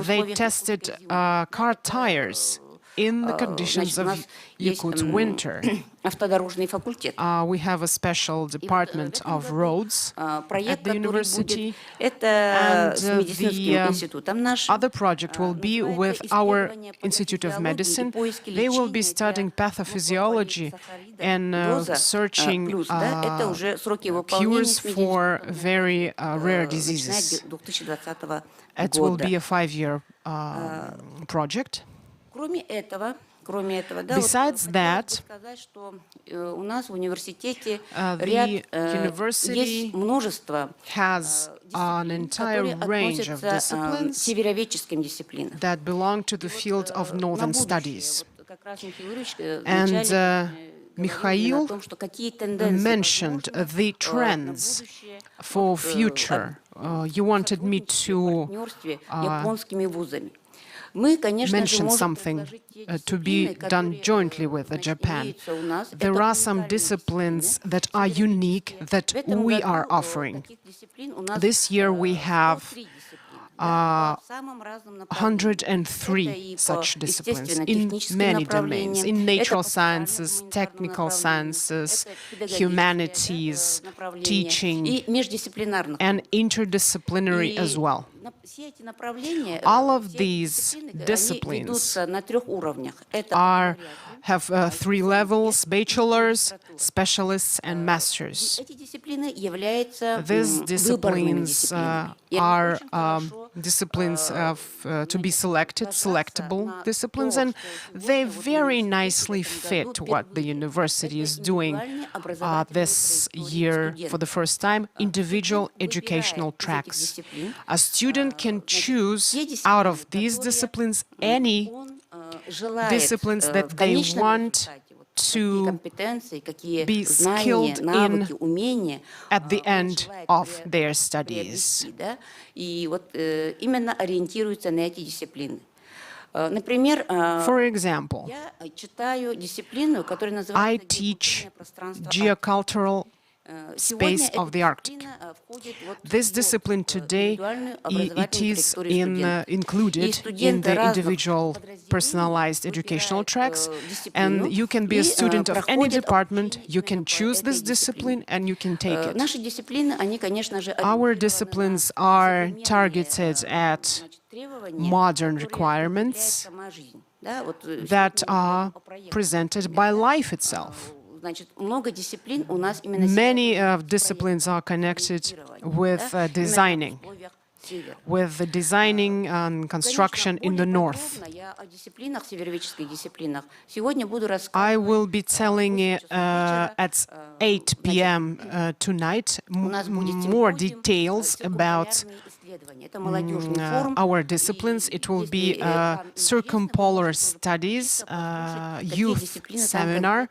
they tested car tires in the conditions of Yakut winter. Автодорожный факультет. We have a special department of roads at the university, Это and с медицинским институтом нашим. other project will be with our Institute of Medicine. They will be studying pathophysiology and searching Это уже сроки cures выполнения for very rare начиная diseases. с 2020 It will года. be a 5-year project. Кроме этого, Besides that, сказать, что у нас в университете the university есть множество has an entire range of относятся к disciplines североведческим дисциплинам. that belong to the field of northern На будущее, studies. вот как раз Михаил Юрьевич And вначале Mikhail о том, что какие тенденции mentioned the trends for future. You wanted me to партнерстве японскими вузами. Мы, конечно же, mention можем something предложить to be дисциплины, done которые, jointly with Japan. имеются у нас. There Это are some уникальные disciplines дисциплины. that are unique that В этом we году, are offering. таких дисциплин у нас, This year we have 103 дисциплины, да, по самым разным направлениям. 103 Это и по such disciplines in естественно-техническим many направлениям, domains, in это natural по sciences, социально-гуманитарным technical направлениям, sciences, это педагогическое, humanities, направление teaching, и междисциплинарных. and interdisciplinary И as well. все эти направления, All of все эти these дисциплины, они disciplines ведутся на 3 уровнях. Это have 3 levels: bachelors, specialists, and masters. эти дисциплины являются These выборными disciplines дисциплинами. И они are очень хорошо disciplines to be selected, selectable disciplines, and they very nicely fit what the university is doing this year for the first time, individual educational tracks. A student can choose out of these disciplines any disciplines that they want to be skilled in at the end of their studies. И вот именно ориентируются на эти дисциплины. Например, For example, я читаю дисциплину, которая I называется teach «Геоcultural пространство geocultural Сегодня space эта of the Arctic. дисциплина входит вот This в discipline today, индивидуальную it образовательную is траекторию студента. И included in студенты the разных individual подразделений personalized educational выбирают, tracks, дисциплину and you can be a и, student of any проходят department, you обучение can именно по choose этой this discipline дисциплине. and you can take it. Наши дисциплины, они, конечно же, Our ориентированы disciplines на are современные, targeted at значит, требования, modern которые requirements определяет сама жизнь. Да, вот, that are presented by life itself. Значит, много дисциплин у нас именно Many disciplines are connected with designing, with the designing and construction in the north. Я о дисциплинах, североведческих дисциплинах сегодня буду I рассказывать. will be telling at 8 p.m. Tonight more details about Это молодежный форум. our disciplines. It will be circumpolar studies, youth seminar.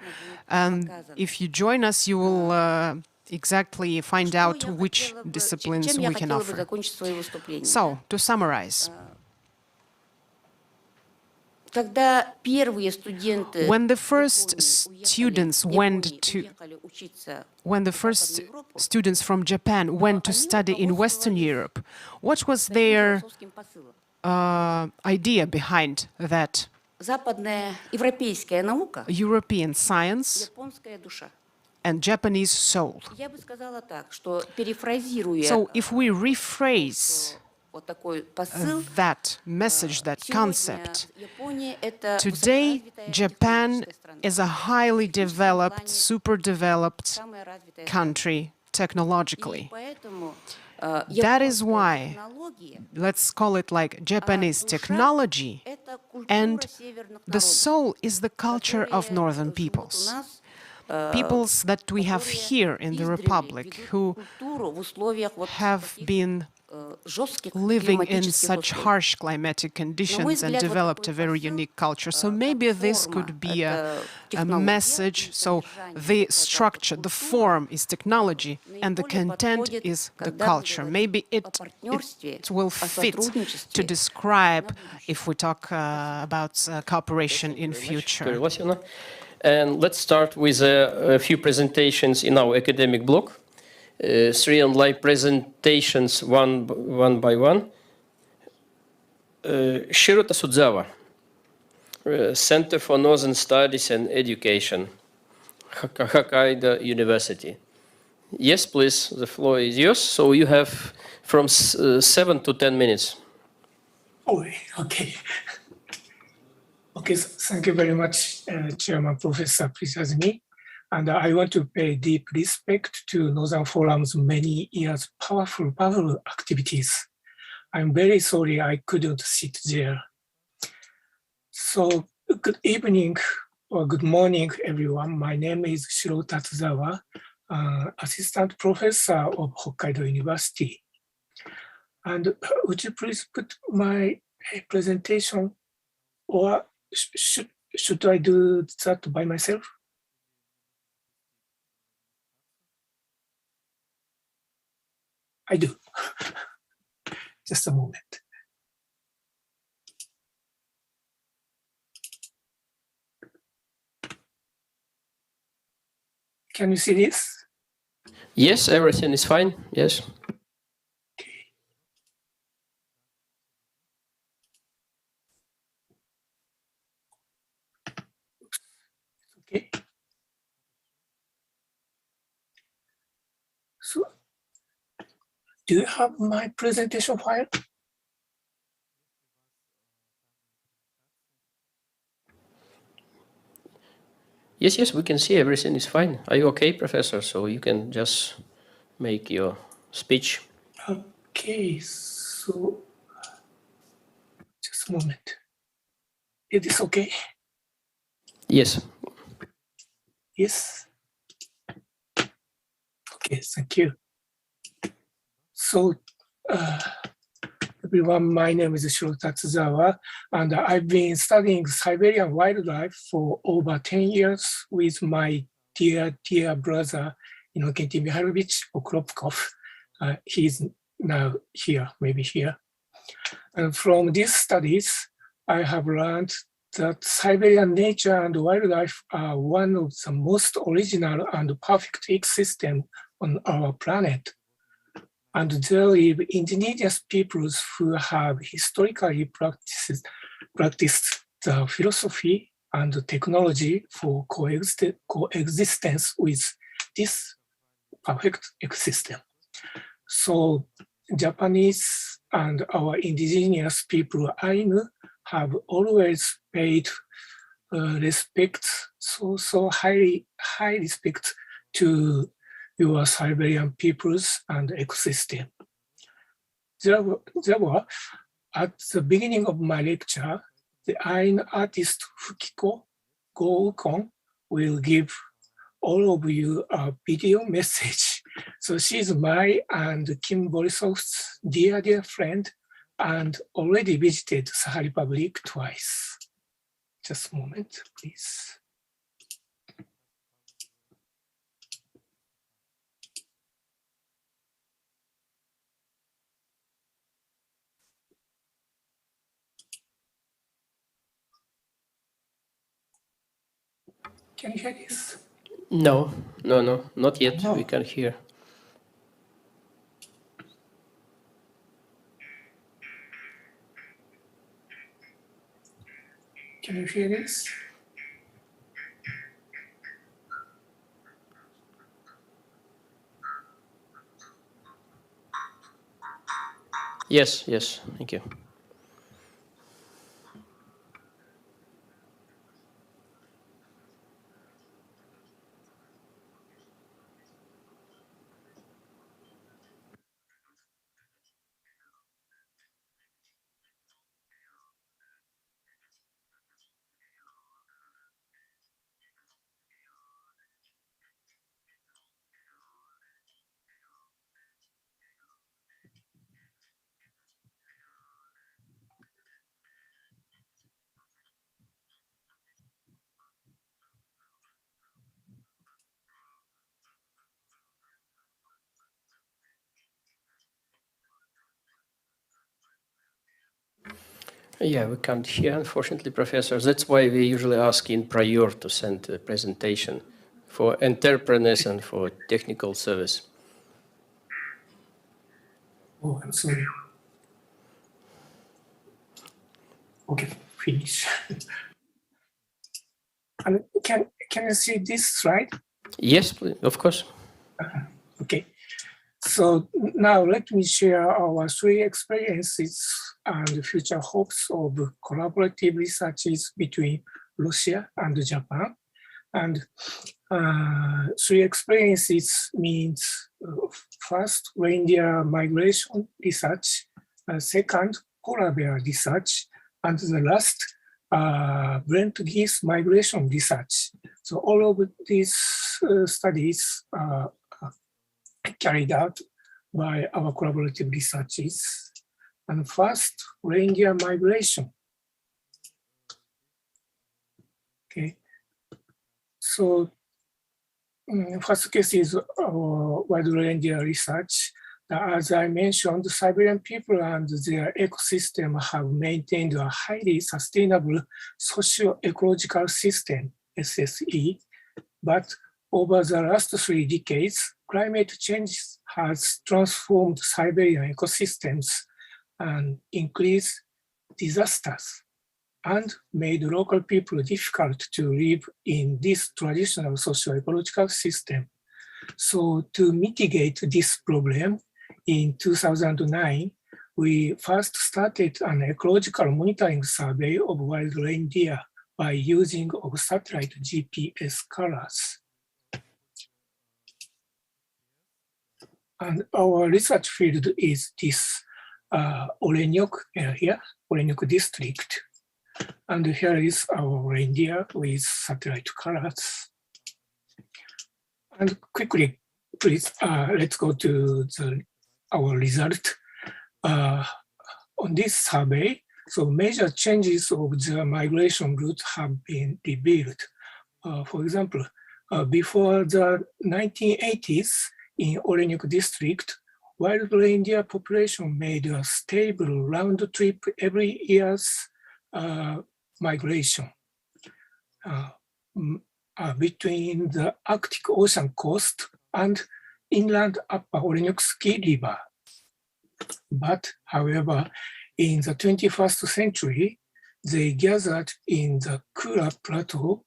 And if you join us, you will exactly find out which disciplines Чем я we can хотела бы offer. закончить свое выступление? So, to summarize, Когда первые студенты when the first students went to уехали учиться, when the first students from Japan went to study in Western Europe, what was their философским посылом. idea behind that? Западная европейская наука, European science японская душа. and Japanese soul. Я бы сказала так, что перефразируя So if we rephrase вот такой посыл, that message, that сегодня concept, Япония это today высокоразвитая Japan технологическая страна, is a highly developed, super developed самая развитая country technologically. И поэтому That is why, технологии let's call it like Japanese technology, это культура and северных the народов, soul is the culture of которые northern живут у peoples. нас, Peoples that we have here in the издревле Republic ведут who культуру в условиях вот have таких, been жестких living in климатических such условий. harsh climatic conditions and взгляд, вот developed a такой very посыл, unique culture. So maybe this could be a технология, message. So the structure, the form is technology, and the content is the culture. Maybe it will fit to describe if we talk about cooperation in future. And let's start with a few presentations in our academic block. 3 online presentations, one by one. Shiro Tasudzawa. Center for Northern Studies and Education, Hokkaido University. Yes, please, the floor is yours. So you have from 7 to 10 minutes. Oh, okay. Okay, so thank you very much, Chairman Professor Prisazmi. And I want to pay deep respect to Northern Forum's many years powerful activities. I'm very sorry I couldn't sit there. So good evening or good morning, everyone. My name is Shiro Tatsuzawa, Assistant Professor of Hokkaido University. And would you please put my presentation, or should I do that by myself? I do. Just a moment. Can you see this? Yes, everything is fine. Yes. Okay. So, do you have my presentation file? Yes, we can see everything is fine. Are you okay, Professor? So you can just make your speech. Okay, so just a moment. Is this okay? Yes. Yes. Okay, thank you. So, everyone, my name is Shiro Tatsuzawa, and I've been studying Siberian wildlife for over 10 years with my dear brother, Innokenty Mihailovich Oklopkov. He's now here, maybe here. And from these studies, I have learned that Siberian nature and wildlife are one of the most original and perfect ecosystems on our planet. And there live indigenous peoples who have historically practiced the philosophy and technology for coexistence with this perfect ecosystem. So Japanese and our indigenous people, Ainu, have always paid respect, so high respect to your Siberian peoples and ecosystem. Therefore, at the beginning of my lecture, the Ainu artist Fukiko Goukon will give all of you a video message. So she's my and Kim Borisov's dear friend, and already visited Sakha Republic twice. Just a moment, please. Can you hear this? No, not yet. No. We can hear. Can you hear this? Yes, thank you. Yeah, we can't hear, unfortunately, Professor. That's why we usually ask in prior to send a presentation for entrepreneurs and for technical service. Oh, I'm sorry. Okay, finish. And can you see this slide? Yes, please, of course. Okay. So now let me share our 3 experiences and future hopes of collaborative researches between Russia and Japan. And 3 experiences means first, reindeer migration research, second, polar bear research, and the last, Brent geese migration research. So all of these studies are carried out by our collaborative researches. And first, reindeer migration. Okay. So first case is wild reindeer research. As I mentioned, the Siberian people and their ecosystem have maintained a highly sustainable socio-ecological system, SSE, but over the last 3 decades, climate change has transformed Siberian ecosystems and increased disasters and made local people difficult to live in this traditional socio-ecological system. So to mitigate this problem, in 2009, we first started an ecological monitoring survey of wild reindeer by using of satellite GPS collars. And our research field is this Olenyok area, Olenyok district. And here is our reindeer with satellite collars. And quickly, please, let's go to our result. On this survey, so major changes of the migration route have been revealed. For example, before the 1980s in Olenyok district, wild reindeer population made a stable round trip every year's migration between the Arctic Ocean coast and inland upper Olenyok Ski River. But however, in the 21st century, they gathered in the Kura Plateau.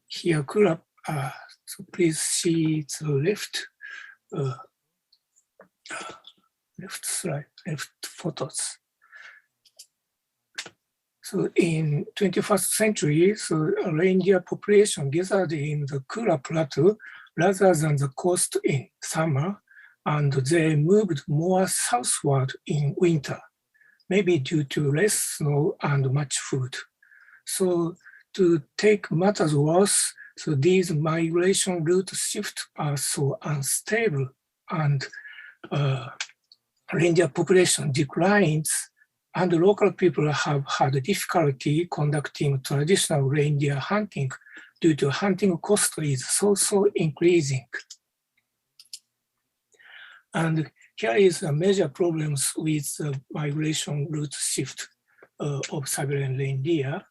Here, Kura, so please see the left slide, left photos. So in 21st century, so a reindeer population gathered in the Kura Plateau rather than the coast in summer, and they moved more southward in winter, maybe due to less snow and much food. So to take matters worse, so these migration route shifts are so unstable and reindeer population declines, and local people have had difficulty conducting traditional reindeer hunting due to hunting cost is so increasing. And here is a major problems with the migration route shift of Siberian reindeer.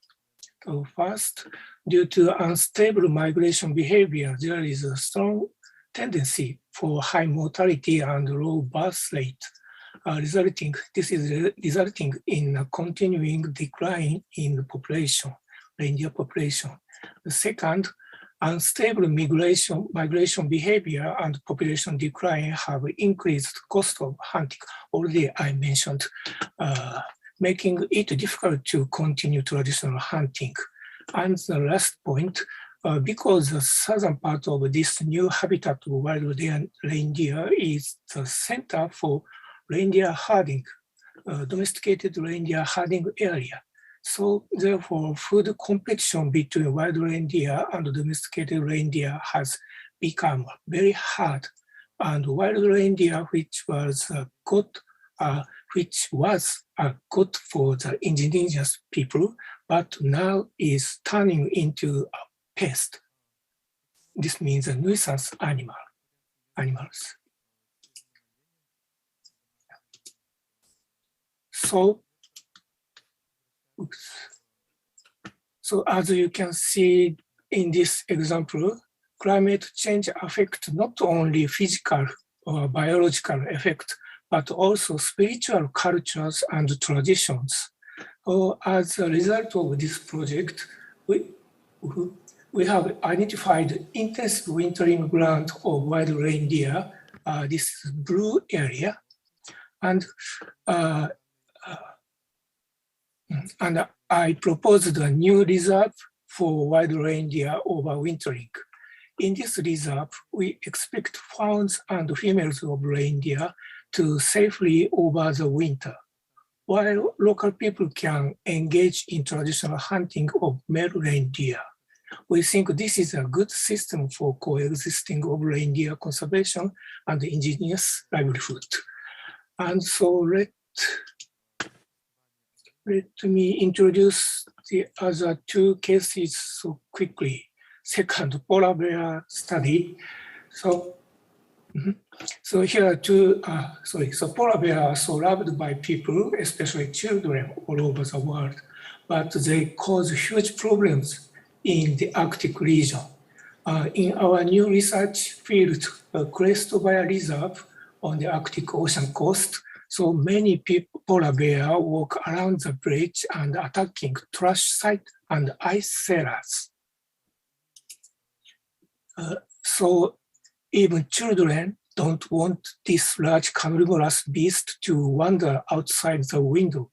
So first, due to unstable migration behavior, there is a strong tendency for high mortality and low birth rate, resulting in a continuing decline in the population, reindeer population. The second, unstable migration behavior and population decline have increased cost of hunting. Already I mentioned, making it difficult to continue traditional hunting. And the last point, because the southern part of this new habitat of wild reindeer is the center for reindeer herding, domesticated reindeer herding area. So therefore, food competition between wild reindeer and domesticated reindeer has become very hard. And wild reindeer, which was good for the indigenous people, but now is turning into a pest. This means a nuisance animals. So as you can see in this example, climate change affects not only physical or biological effect, but also spiritual cultures and traditions. As a result of this project, we have identified intensive wintering ground of wild reindeer, this blue area, and I proposed a new reserve for wild reindeer overwintering. In this reserve, we expect fawns and females of reindeer to safely over the winter, while local people can engage in traditional hunting of male reindeer. We think this is a good system for coexisting of reindeer conservation and indigenous livelihood. And so let me introduce the other two cases so quickly. Second, polar bear study. So here are two, so polar bears are so loved by people, especially children all over the world, but they cause huge problems in the Arctic region. In our new research field, Crest-Bear Reserve on the Arctic Ocean coast, so many polar bears walk around the bridge and attacking trash sites and ice sailors. So even children don't want this large carnivorous beast to wander outside the window.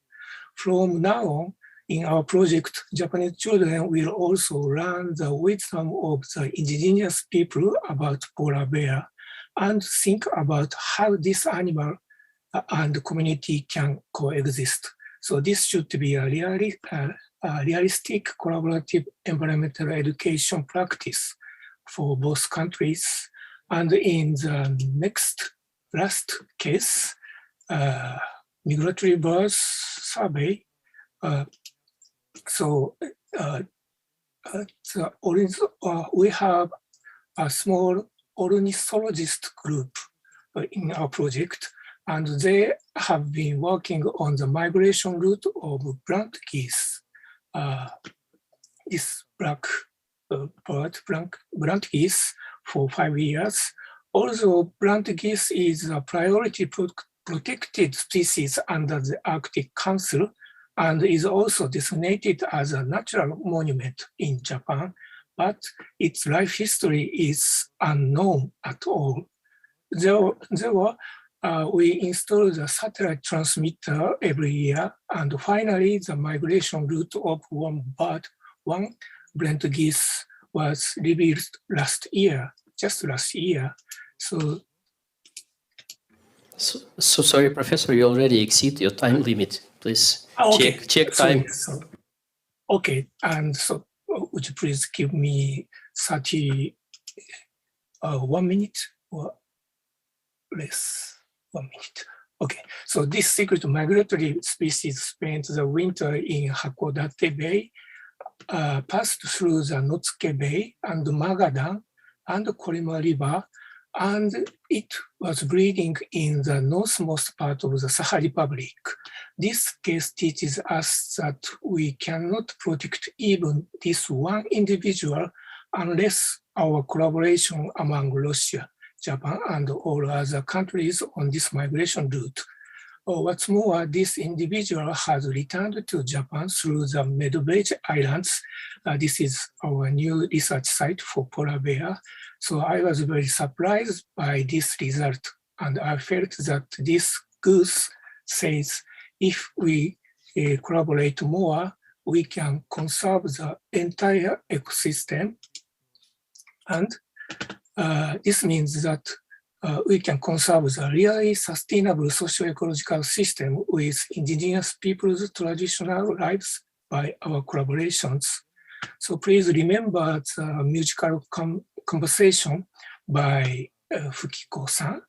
From now on, in our project, Japanese children will also learn the wisdom of the indigenous people about polar bear and think about how this animal and community can coexist. So this should be a realistic collaborative environmental education practice for both countries. And in the last case, migratory birds survey. We have a small ornithologist group in our project, and they have been working on the migration route of brant geese. This black bird, brant geese, for 5 years. Although brant geese is a priority protected species under the Arctic Council and is also designated as a natural monument in Japan, but its life history is unknown at all. Therefore, we installed a satellite transmitter every year, and finally the migration route of one brant geese was revealed just last year. So sorry, Professor, you already exceed your time limit. Please check time. Sorry. Okay, and so would you please give me 1 minute or less? 1 minute. Okay, so this secret migratory species spent the winter in Hakodate Bay, passed through the Notsuke Bay and Magadan and Kalima River, and it was breeding in the northmost part of the Sakha Republic. This case teaches us that we cannot protect even this one individual unless our collaboration among Russia, Japan, and all other countries on this migration route. What's more, this individual has returned to Japan through the Medvedej Islands. This is our new research site for polar bear. So I was very surprised by this result, and I felt that this goose says if we collaborate more, we can conserve the entire ecosystem. And this means that we can conserve the really sustainable socio-ecological system with indigenous people's traditional lives by our collaborations. So please remember the musical conversation by Fukiko-san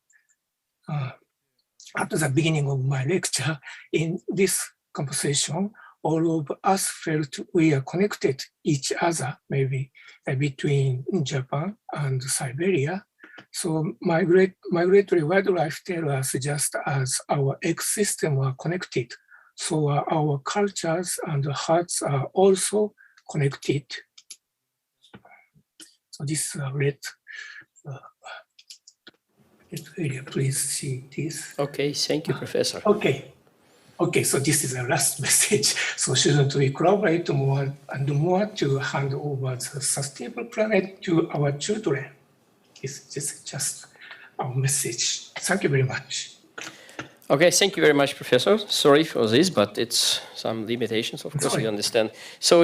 at the beginning of my lecture. In this conversation, all of us felt we are connected each other, maybe between Japan and Siberia. So migratory wildlife tell us just as our ecosystem are connected, so our cultures and hearts are also connected. So this red area, please see this. Okay, thank you, Professor. Okay. Okay, so this is the last message. So shouldn't we collaborate more and more to hand over the sustainable planet to our children? This is just our message. Thank you very much. Okay, thank you very much, Professor. Sorry for this, but it's some limitations, of course, you understand. So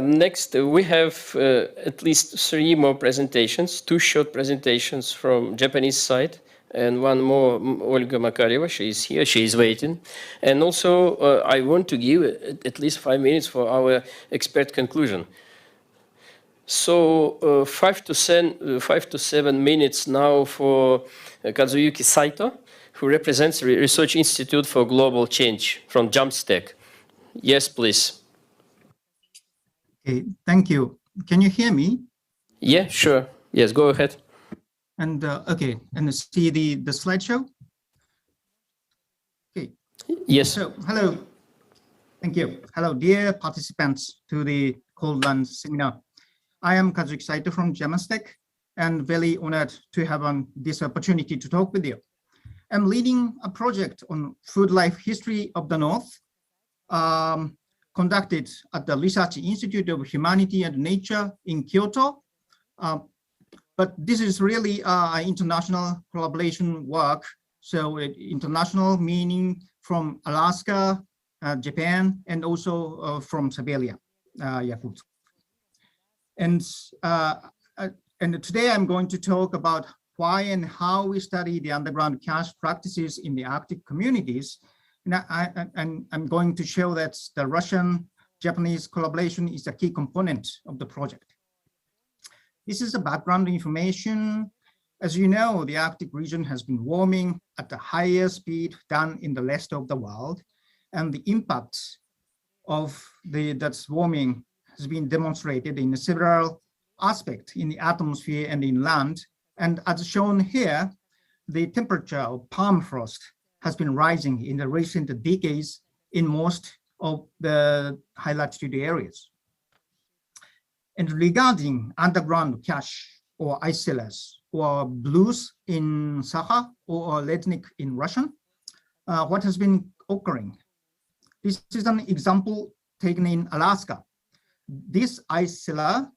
next, we have at least 3 more presentations, 2 short presentations from Japanese side, and one more, Olga Makareva, she is here, she is waiting. And also, I want to give at least 5 minutes for our expert conclusion. So 5 to 7 minutes now for Kazuyuki Saito, who represents the Research Institute for Global Change from JumpStack. Yes, please. Okay, thank you. Can you hear me? Yeah, sure. Yes, go ahead. And okay, and see the slideshow? Okay. Yes. So, hello. Thank you. Hello, dear participants to the Cold Land seminar. I am Kazuyuki Saito from JumpStack, and very honored to have this opportunity to talk with you. I'm leading a project on food life history of the North, conducted at the Research Institute of Humanity and Nature in Kyoto. But this is really international collaboration work. So international meaning from Alaska, Japan, and also from Siberia, Yakutsk. And today I'm going to talk about why and how we study the underground cache practices in the Arctic communities. And I'm going to show that the Russian-Japanese collaboration is a key component of the project. This is the background information. As you know, the Arctic region has been warming at a higher speed than in the rest of the world. And the impact of that warming has been demonstrated in several aspects in the atmosphere and in land. And as shown here, the temperature of permafrost has been rising in the recent decades in most of the high latitude areas. And regarding underground cache or ice cellars or blues in Sakha or Lednik in Russian, what has been occurring? This is an example taken in Alaska. This ice cellar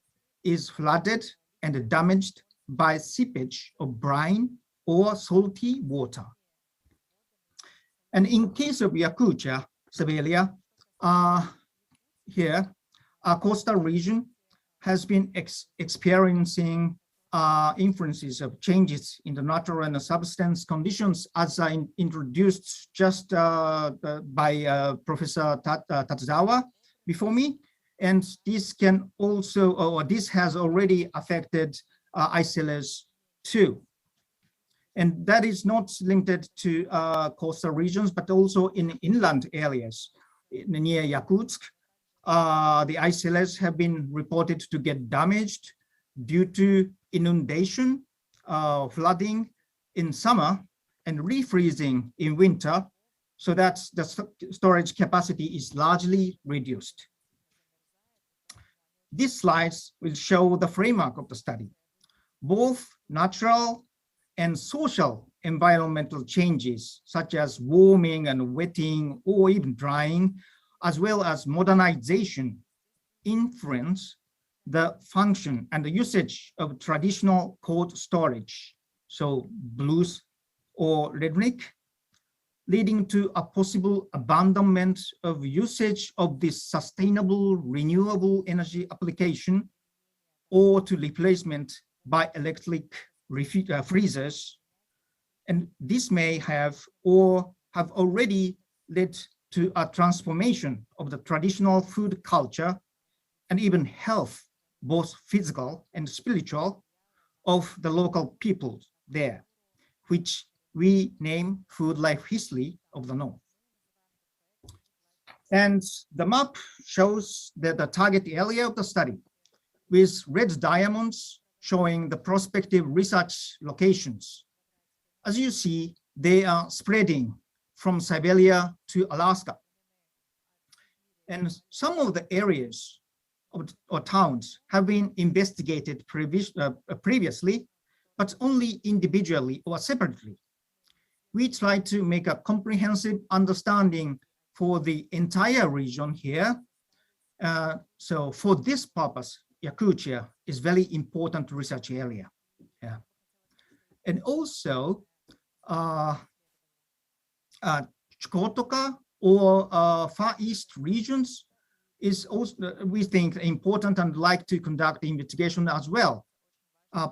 is flooded and damaged by seepage of brine or salty water. And in case of Yakutia, Siberia, here, our coastal region has been experiencing influences of changes in the natural and substance conditions, as I introduced just by Professor Tatsuzawa before me. And this can also, or this has already affected ice cellars too. And that is not limited to coastal regions, but also in inland areas near Yakutsk. The ice cellars have been reported to get damaged due to inundation, flooding in summer, and refreezing in winter, so that the storage capacity is largely reduced. These slides will show the framework of the study. Both natural and social environmental changes, such as warming and wetting or even drying, as well as modernization, influence the function and the usage of traditional cold storage, so blues or Lednik, leading to a possible abandonment of usage of this sustainable renewable energy application, or to replacement by electric freezers. And this may have or have already led to a transformation of the traditional food culture and even health, both physical and spiritual, of the local people there, which we name food life history of the North. And the map shows that the target area of the study, with red diamonds showing the prospective research locations. As you see, they are spreading from Siberia to Alaska. And some of the areas or towns have been investigated previously, but only individually or separately. We try to make a comprehensive understanding for the entire region here. So for this purpose, Yakutia is very important research area. Yeah. And also, Chukotka or Far East regions is also, we think, important and like to conduct investigation as well.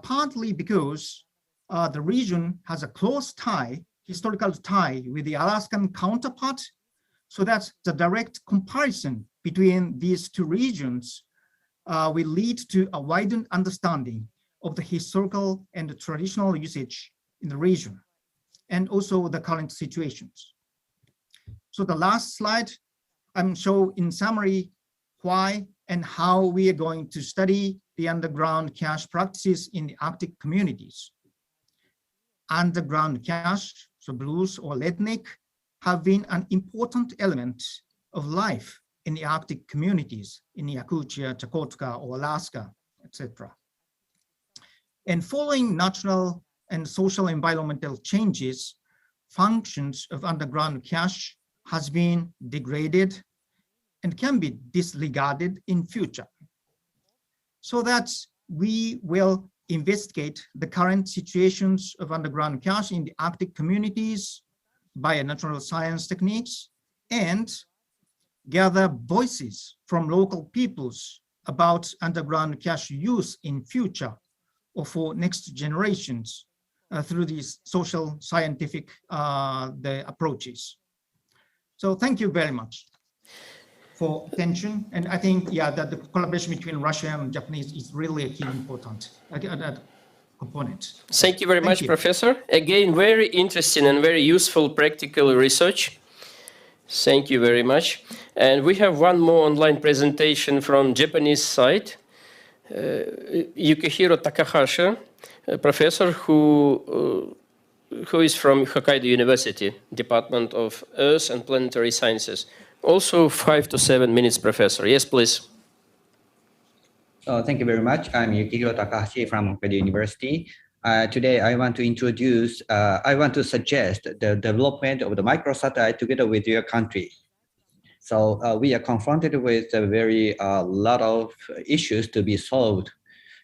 Partly because the region has a close tie, historical tie with the Alaskan counterpart. So that's the direct comparison between these two regions will lead to a widened understanding of the historical and the traditional usage in the region, and also the current situations. So the last slide, I'm showing in summary why and how we are going to study the underground cache practices in the Arctic communities. Underground cache, so blues or redneck, have been an important element of life in the Arctic communities in Yakutia, Chukotka, or Alaska, etc. And following natural and social environmental changes, functions of underground cache has been degraded and can be disregarded in future. So that we will investigate the current situations of underground cache in the Arctic communities by natural science techniques and gather voices from local peoples about underground cache use in future or for next generations through these social scientific the approaches. So thank you very much for attention. And I think, yeah, that the collaboration between Russia and Japanese is really a key important component. Thank you very much, Professor. Again, very interesting and very useful practical research. Thank you very much. And we have one more online presentation from Japanese side. Yukihiro Takahashi, a professor who is from Hokkaido University, Department of Earth and Planetary Sciences. Also 5 to 7 minutes, Professor. Yes, please. Thank you very much. I'm Yukihiro Takahashi from Hokkaido University. Today, I want to suggest the development of the microsatellite together with your country. So we are confronted with a very lot of issues to be solved,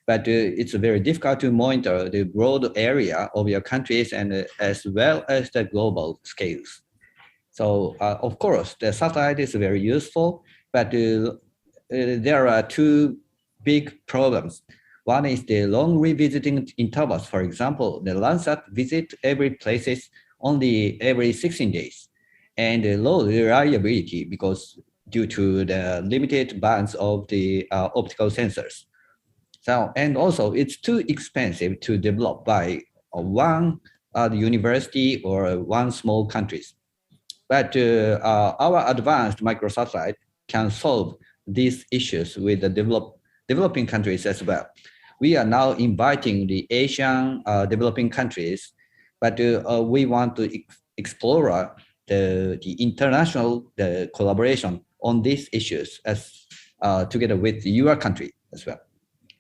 but it's very difficult to monitor the broad area of your countries and as well as the global scales. So of course, the satellite is very useful, but there are two big problems. One is the long revisiting intervals. For example, the Landsat visit every places only every 16 days, and low reliability because due to the limited bands of the optical sensors. So, and also it's too expensive to develop by one university or one small countries. But our advanced microsatellite can solve these issues with the developing countries as well. We are now inviting the Asian developing countries, but we want to explore the international collaboration on these issues as together with your country as well.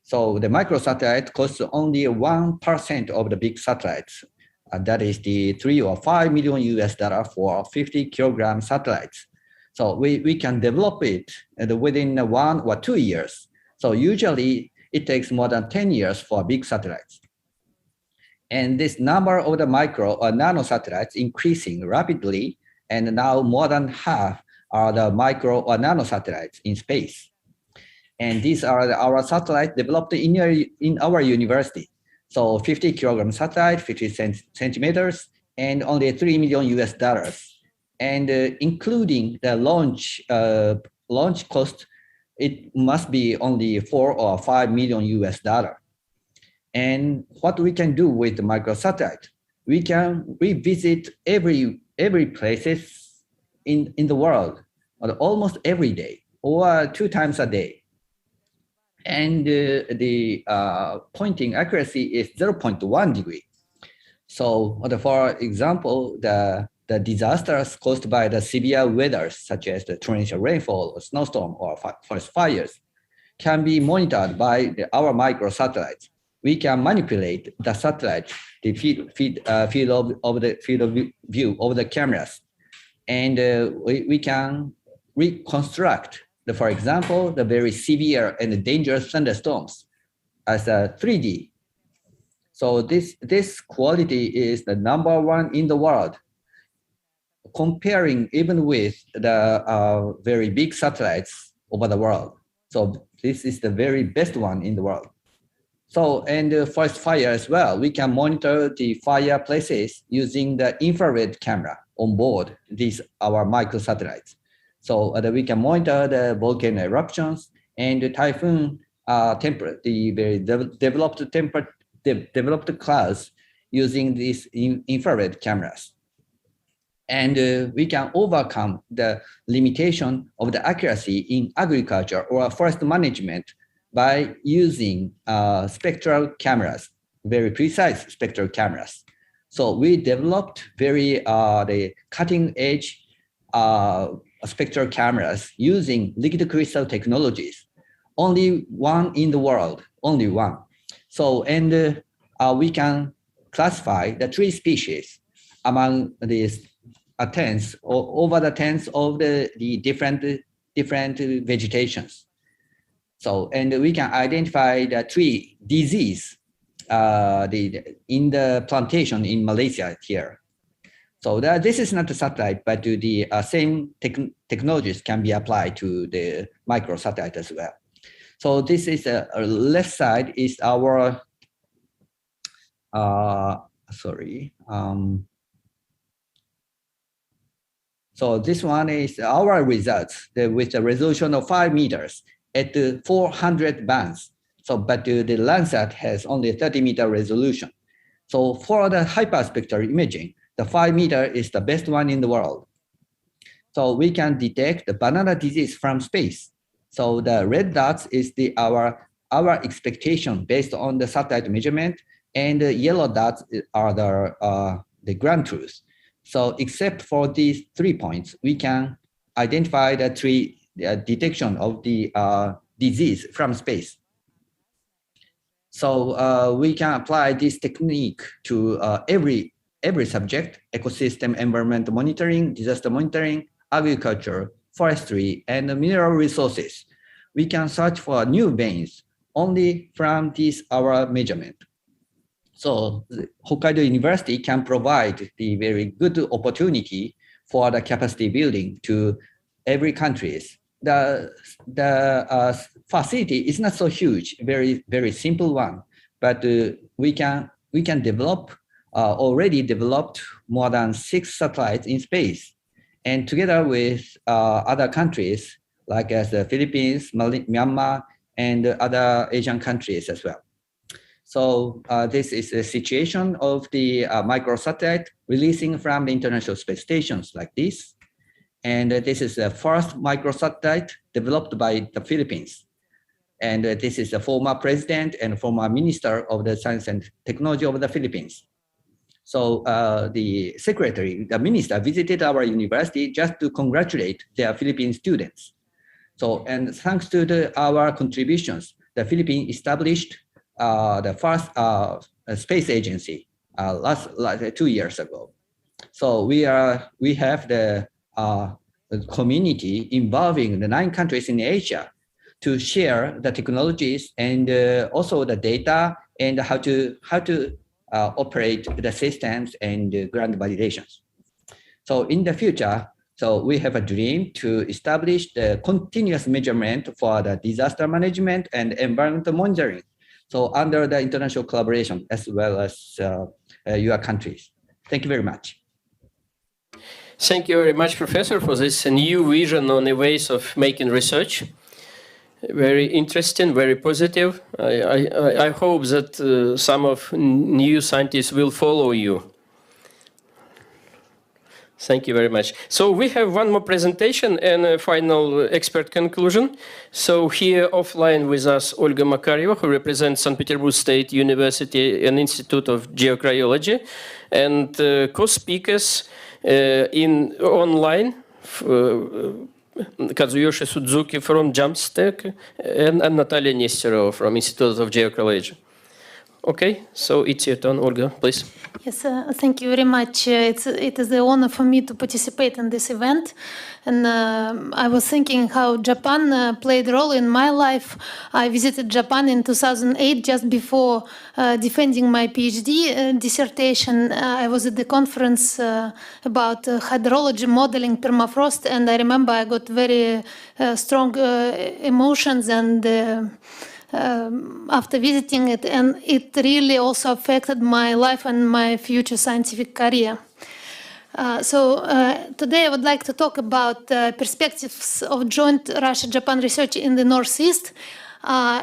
So the microsatellite costs only 1% of the big satellites. That is the $3 or $5 million for 50 kilogram satellites. So we can develop it within 1 or 2 years. So usually it takes more than 10 years for big satellites. And this number of the micro or nano satellites increasing rapidly, and now more than half are the micro or nano satellites in space. And these are our satellites developed in our university. So 50 kilogram satellite, 50 centimeters, and only $3 million. And including the launch cost, it must be only $4 or $5 million. And what we can do with the microsatellite, we can revisit every places in the world, almost every day or 2 times a day. And the pointing accuracy is 0.1 degree. So for example, the disasters caused by the severe weather, such as the torrential rainfall or snowstorm or forest fires, can be monitored by our microsatellites. We can manipulate the satellite, the field of view of the cameras. and we can reconstruct, for example, the very severe and dangerous thunderstorms as a 3D. So this quality is the #1 in the world, comparing even with the very big satellites over the world. So this is the very best one in the world. So, and forest fire as well, we can monitor the fireplaces using the infrared camera on board these our microsatellites. So that we can monitor the volcano eruptions and the typhoon the very developed clouds using these infrared cameras. And we can overcome the limitation of the accuracy in agriculture or forest management by using spectral cameras, very precise spectral cameras. So we developed very the cutting edge spectral cameras using liquid crystal technologies. Only one in the world, only one. So, and we can classify the tree species among these tens or over the tens of the different vegetations. So, and we can identify the tree disease in the plantation in Malaysia here. So this is not a satellite, but the same technologies can be applied to the microsatellite as well. So this is left side is our, so this one is our results with a resolution of 5 meters at 400 bands. So, but the Landsat has only a 30-meter resolution. So for the hyperspectral imaging, the 5 meter is the best one in the world. So we can detect the banana disease from space. So the red dots is our expectation based on the satellite measurement, and the yellow dots are the ground truth. So except for these 3 points, we can identify the detection of the disease from space. So we can apply this technique to every subject: ecosystem, environment monitoring, disaster monitoring, agriculture, forestry, and mineral resources. We can search for new veins only from our measurement. So Hokkaido University can provide the very good opportunity for the capacity building to every countries. The facility is not so huge, very simple one, but we can develop already developed more than 6 satellites in space, and together with other countries like as the Philippines, Myanmar, and other Asian countries as well. So this is a situation of the microsatellite releasing from the International Space Stations like this. And this is the first microsatellite developed by the Philippines. And this is the former president and former minister of the science and technology of the Philippines. So the secretary, the minister visited our university just to congratulate their Philippine students. So, and thanks to our contributions, the Philippines established the first space agency last 2 years ago. So we have the community involving the 9 countries in Asia to share the technologies and also the data and how to operate the systems and ground validations. So in the future, so we have a dream to establish the continuous measurement for the disaster management and environmental monitoring. So under the international collaboration as well as your countries. Thank you very much. Thank you very much, Professor, for this new vision on the ways of making research. Very interesting, very positive. I hope that some of new scientists will follow you. Thank you very much. So we have one more presentation and a final expert conclusion. So here offline with us, Olga Makaryeva, who represents St. Petersburg State University and Institute of Geocryology, and co-speakers in online, Kazuyoshi Suzuki from JAMSTEC and Natalia Nesterova from Institute of Geocryology. Okay, so it's your turn, Olga, please. Yes, thank you very much. It is an honor for me to participate in this event. And I was thinking how Japan played a role in my life. I visited Japan in 2008, just before defending my PhD dissertation. I was at the conference about hydrology modeling permafrost, and I remember I got very strong emotions and after visiting it, and it really also affected my life and my future scientific career. Today I would like to talk about perspectives of joint Russia-Japan research in the Northeast.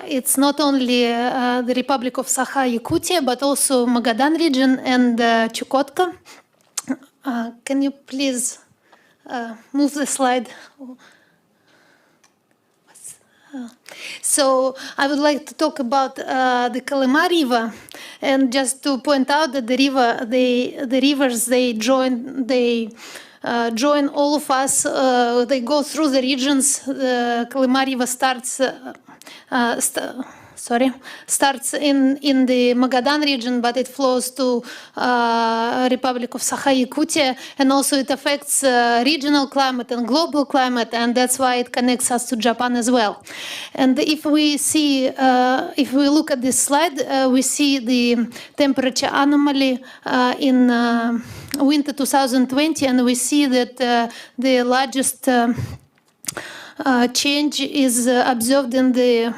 It's not only the Republic of Sakha-Yakutia, but also Magadan region and Chukotka. Can you please move the slide? So I would like to talk about the Kalima River, and just to point out that the rivers join all of us. They go through the regions. The Kalima River starts in the Magadan region, but it flows to Republic of Sakha-Yakutia, and also it affects regional climate and global climate, and that's why it connects us to Japan as well. And if we look at this slide, we see the temperature anomaly in winter 2020, and we see that the largest change is observed in the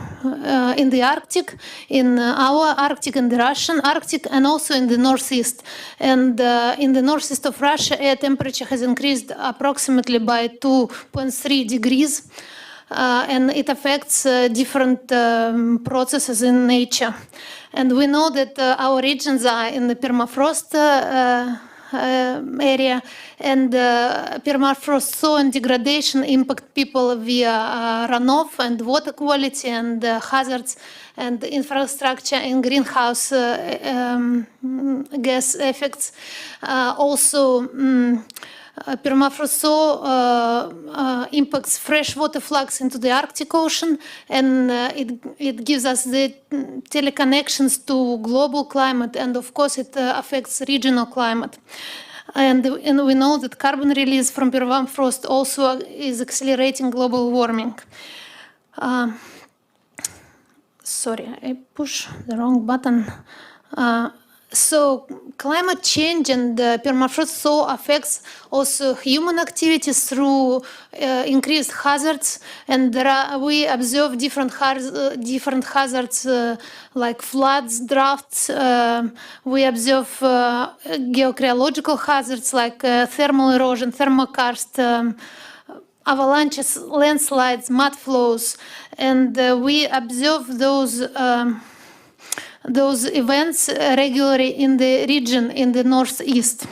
Arctic, in our Arctic and the Russian Arctic, and also in the Northeast. And in the Northeast of Russia, air temperature has increased approximately by 2.3 degrees, and it affects different processes in nature. And we know that our regions are in the permafrost area, and permafrost thaw and degradation impact people via runoff and water quality and hazards and infrastructure and greenhouse gas effects. Also, permafrost thaw impacts freshwater flux into the Arctic Ocean, and it gives us the teleconnections to global climate, and of course it affects regional climate. And we know that carbon release from permafrost also is accelerating global warming. Sorry, I pushed the wrong button. So climate change and permafrost thaw affects also human activities through increased hazards, and we observe different hazards like floods, droughts. We observe geocryological hazards like thermal erosion, thermokarst, avalanches, landslides, mud flows, and we observe those events regularly in the region in the Northeast.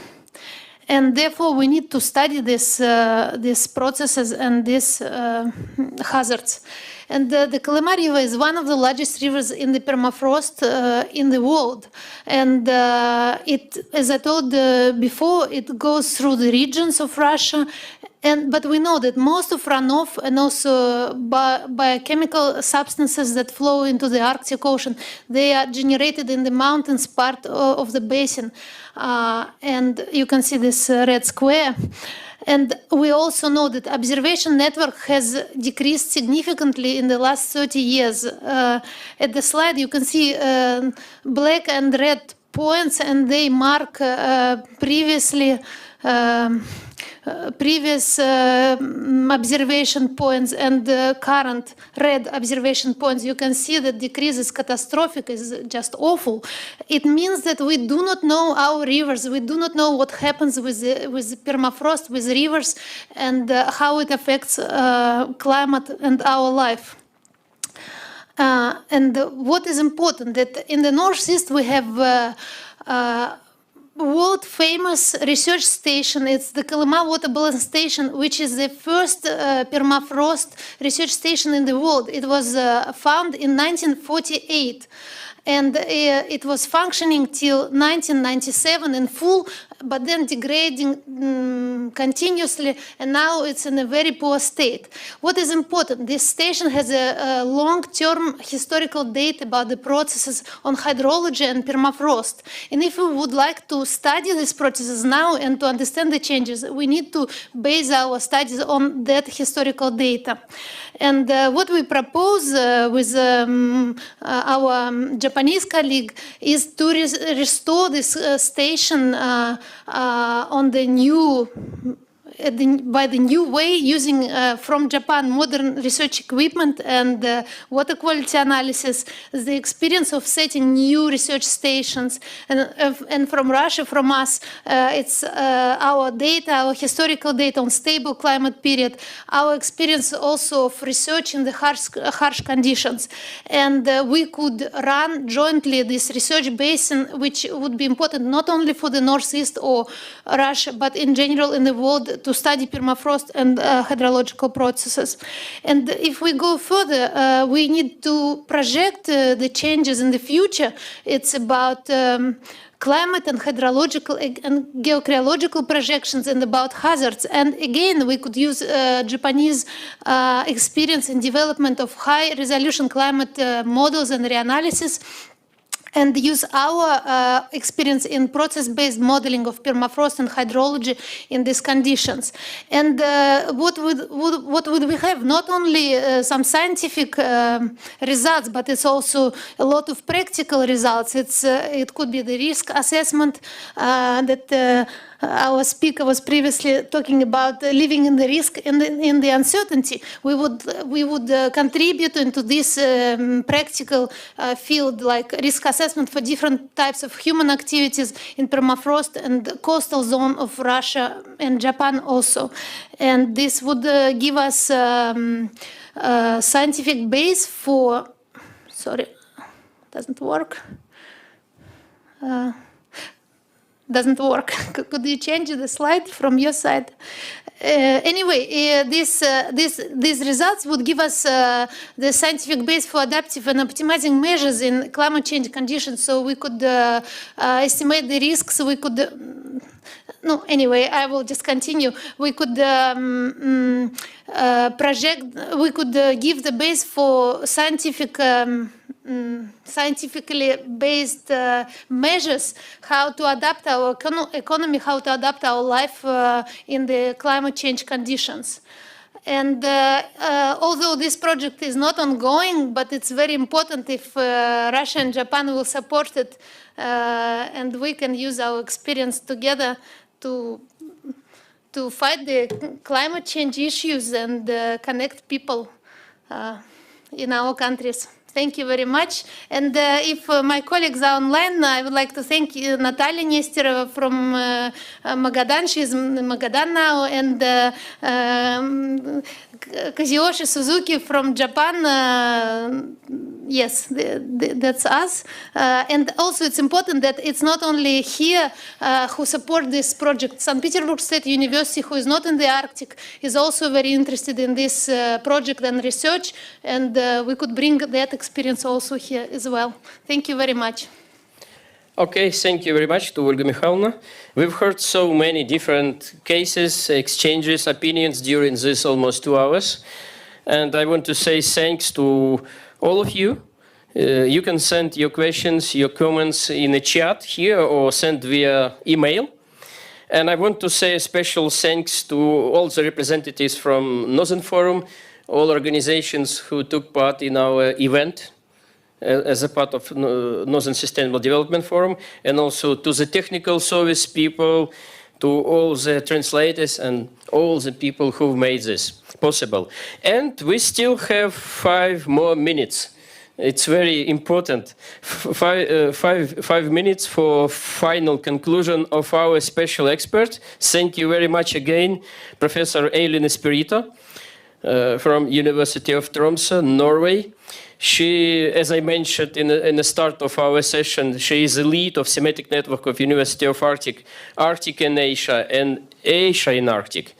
And therefore, we need to study these processes and these hazards. And the Kalima River is one of the largest rivers in the permafrost in the world. And as I told before, it goes through the regions of Russia. But we know that most of runoff and also biochemical substances that flow into the Arctic Ocean, they are generated in the mountains part of the basin. And you can see this red square. And we also know that observation network has decreased significantly in the last 30 years. At the slide, you can see black and red points, and they mark previous observation points and current red observation points. You can see that decrease is catastrophic, is just awful. It means that we do not know our rivers, we do not know what happens with permafrost, with rivers, and how it affects climate and our life. And what is important, that in the Northeast we have world-famous research station. It's the Kalima Water Balance Station, which is the first permafrost research station in the world. It was found in 1948. and it was functioning till 1997 in full, but then degrading continuously, and now it's in a very poor state. What is important? This station has a long-term historical data about the processes on hydrology and permafrost. And if we would like to study these processes now and to understand the changes, we need to base our studies on that historical data. And what we propose with our Japanese colleague is to restore this station on the new by the new way, using from Japan modern research equipment and water quality analysis, the experience of setting new research stations, and from Russia, from us, it's our data, our historical data on stable climate period, our experience also of research in the harsh conditions. And we could run jointly this research basin, which would be important not only for the Northeast or Russia, but in general in the world, to study permafrost and hydrological processes. And if we go further, we need to project the changes in the future. It's about climate and hydrological and geocryological projections and about hazards. And again, we could use Japanese experience in development of high-resolution climate models and reanalysis, and use our experience in process-based modeling of permafrost and hydrology in these conditions. And what would we have? Not only some scientific results, but it's also a lot of practical results. It could be the risk assessment that our speaker was previously talking about, living in the risk and in the uncertainty. We would contribute into this practical field, like risk assessment for different types of human activities in permafrost and coastal zone of Russia and Japan also. And this would give us scientific base for, sorry, doesn't work. Doesn't work. Could you change the slide from your side? Anyway, these results would give us the scientific base for adaptive and optimizing measures in climate change conditions, so we could estimate the risks. We could no, anyway, I will just continue. We could project. We could give the base for scientifically based measures, how to adapt our economy, how to adapt our life in the climate change conditions. And although this project is not ongoing, but it's very important if Russia and Japan will support it, and we can use our experience together to fight the climate change issues and connect people in our countries. Thank you very much. And if my colleagues are online, I would like to thank Natalia Nesterova from Magadan. She's in Magadan now. And Kazuyoshi Suzuki from Japan. Yes, that's us. And also it's important that it's not only here who support this project. St. Petersburg State University, who is not in the Arctic, is also very interested in this project and research. And we could bring that experience also here as well. Thank you very much. Okay, thank you very much to Olga Mikhailovna. We've heard so many different cases, exchanges, opinions during this almost 2 hours. And I want to say thanks to all of you. You can send your questions, your comments in the chat here or send via email. And I want to say a special thanks to all the representatives from Northern Forum, all organizations who took part in our event as a part of Northern Sustainable Development Forum, and also to the technical service people, to all the translators and all the people who made this possible. And we still have 5 more minutes. It's very important. 5 minutes for final conclusion of our special expert. Thank you very much again, Professor Eileen Espirito from University of Tromsø, Norway. She, as I mentioned in the start of our session, she is the lead of thematic network of University of Arctic in Asia, and Asia in Arctic.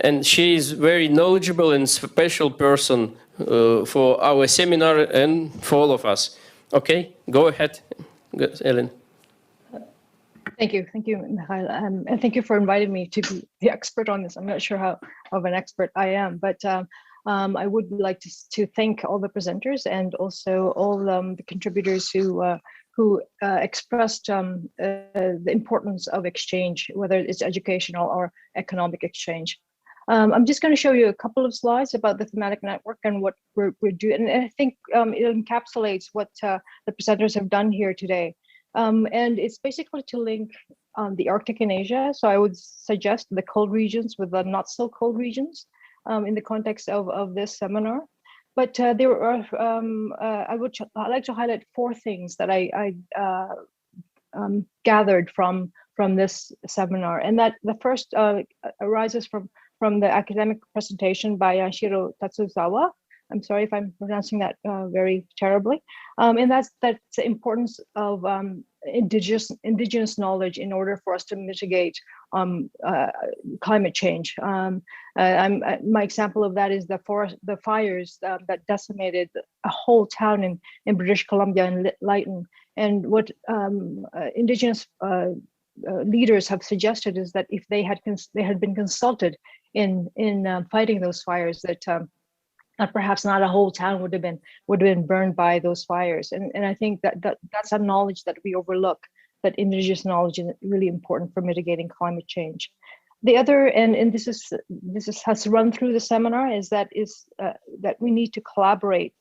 And she is very knowledgeable and special person for our seminar and for all of us. Okay, go ahead, Ellen. Thank you, Mikhail, and thank you for inviting me to be the expert on this. I'm not sure how of an expert I am, but I would like to thank all the presenters and also all the contributors who expressed the importance of exchange, whether it's educational or economic exchange. I'm just going to show you a couple of slides about the thematic network and what we're doing, and I think it encapsulates what the presenters have done here today. And it's basically to link the Arctic and Asia. So I would suggest the cold regions with the not so cold regions in the context of this seminar. But there are, I'd like to highlight 4 things that I gathered from this seminar. And that the first arises from the academic presentation by Shiro Tatsuzawa. I'm sorry if I'm pronouncing that very terribly. And that's the importance of indigenous knowledge in order for us to mitigate climate change. My example of that is the fires that decimated a whole town in British Columbia and Lytton. And what indigenous leaders have suggested is that if they had been consulted in fighting those fires, that perhaps not a whole town would have been burned by those fires. And I think that's a knowledge that we overlook, that indigenous knowledge is really important for mitigating climate change. The other, and this has run through the seminar, is that we need to collaborate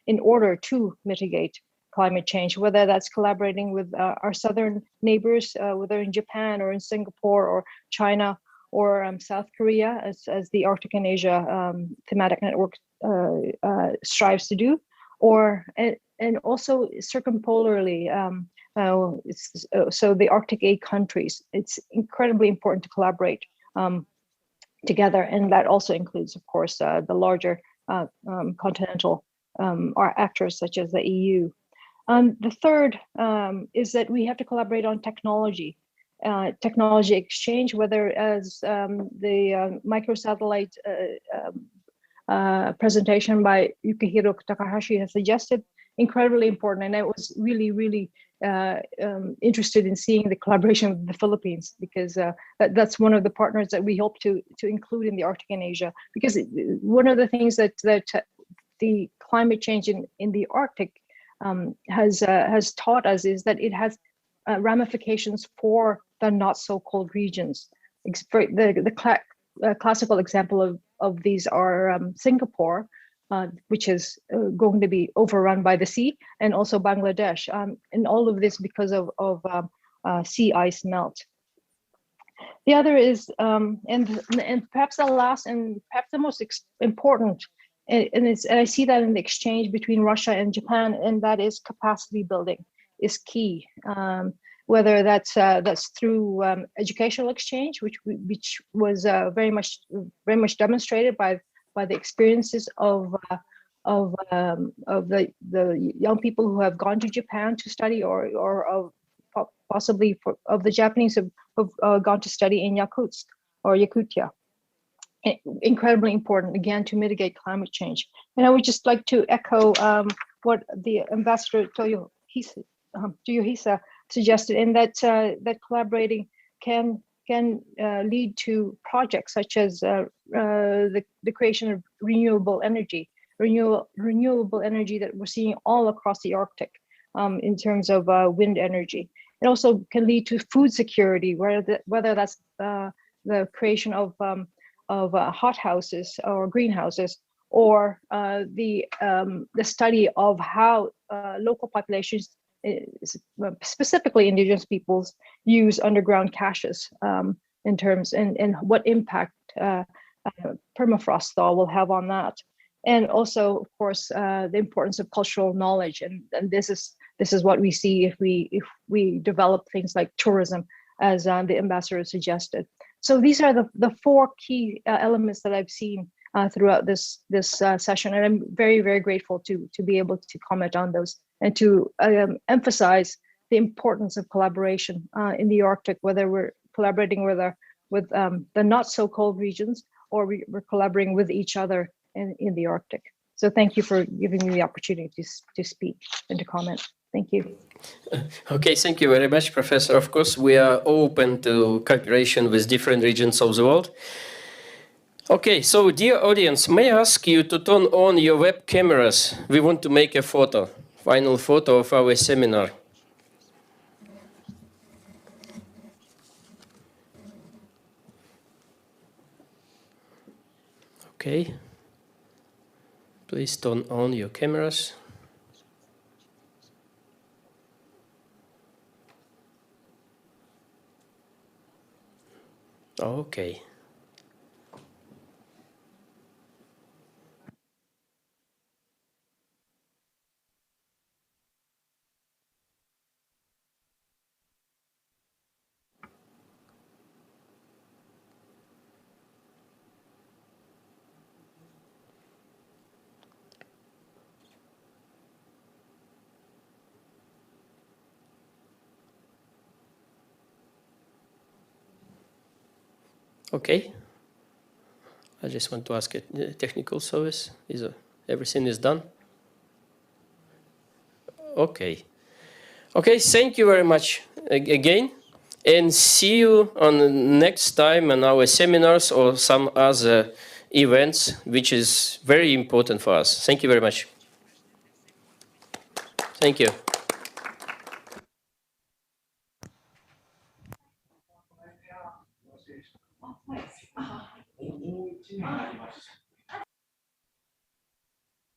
in order to mitigate climate change, whether that's collaborating with our southern neighbors, whether in Japan or in Singapore or China, or South Korea, as the Arctic and Asia thematic network strives to do, and also circumpolarly. So the Arctic 8 countries, it's incredibly important to collaborate together, and that also includes, of course, the larger continental actors such as the EU. The third is that we have to collaborate on technology. Technology exchange, whether as the microsatellite presentation by Yukihiro Takahashi has suggested, incredibly important. And I was really interested in seeing the collaboration with the Philippines, because that's one of the partners that we hope to include in the Arctic and Asia. Because one of the things that the climate change in the Arctic has taught us is that it has ramifications for the not so cold regions. The classical example of these are Singapore, which is going to be overrun by the sea, and also Bangladesh, and all of this because of sea ice melt. The other is, and perhaps the last and perhaps the most important, and I see that in the exchange between Russia and Japan, and that is capacity building is key. Whether that's through educational exchange, which was very much demonstrated by the experiences of the young people who have gone to Japan to study, or possibly of the Japanese who've gone to study in Yakutsk or Yakutia. Incredibly important, again, to mitigate climate change. And I would just like to echo what the ambassador Toyohisa suggested, in that that collaborating can lead to projects such as the creation of renewable energy that we're seeing all across the Arctic, in terms of wind energy. It also can lead to food security, whether that's the creation of hothouses or greenhouses, or the study of how local populations, specifically indigenous peoples, use underground caches in terms and what impact permafrost thaw will have on that. And also, of course, the importance of cultural knowledge, and this is what we see if we develop things like tourism, as the ambassador suggested. So these are the 4 key elements that I've seen throughout this session, and I'm very grateful to be able to comment on those and to emphasize the importance of collaboration in the Arctic, whether we're collaborating with the not so cold regions, or we're collaborating with each other in the Arctic. So So thank you for giving me the opportunity to speak and to comment. Thank you. Okay, thank you very much, Professor. Of course, we are open to cooperation with different regions of the world. Okay, so dear audience, may I ask you to turn on your web cameras? We want to make a photo, final photo of our seminar. Okay. Please turn on your cameras. Okay. Okay. I just want to ask a technical service. Everything is done? Okay. Okay, thank you very much again. And see you on next time on our seminars or some other events, which is very important for us. Thank you very much. Thank you.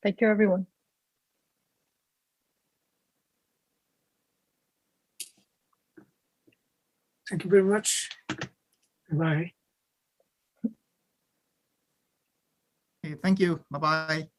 Thank you, everyone. Thank you very much. Bye. Okay, thank you. Bye-bye.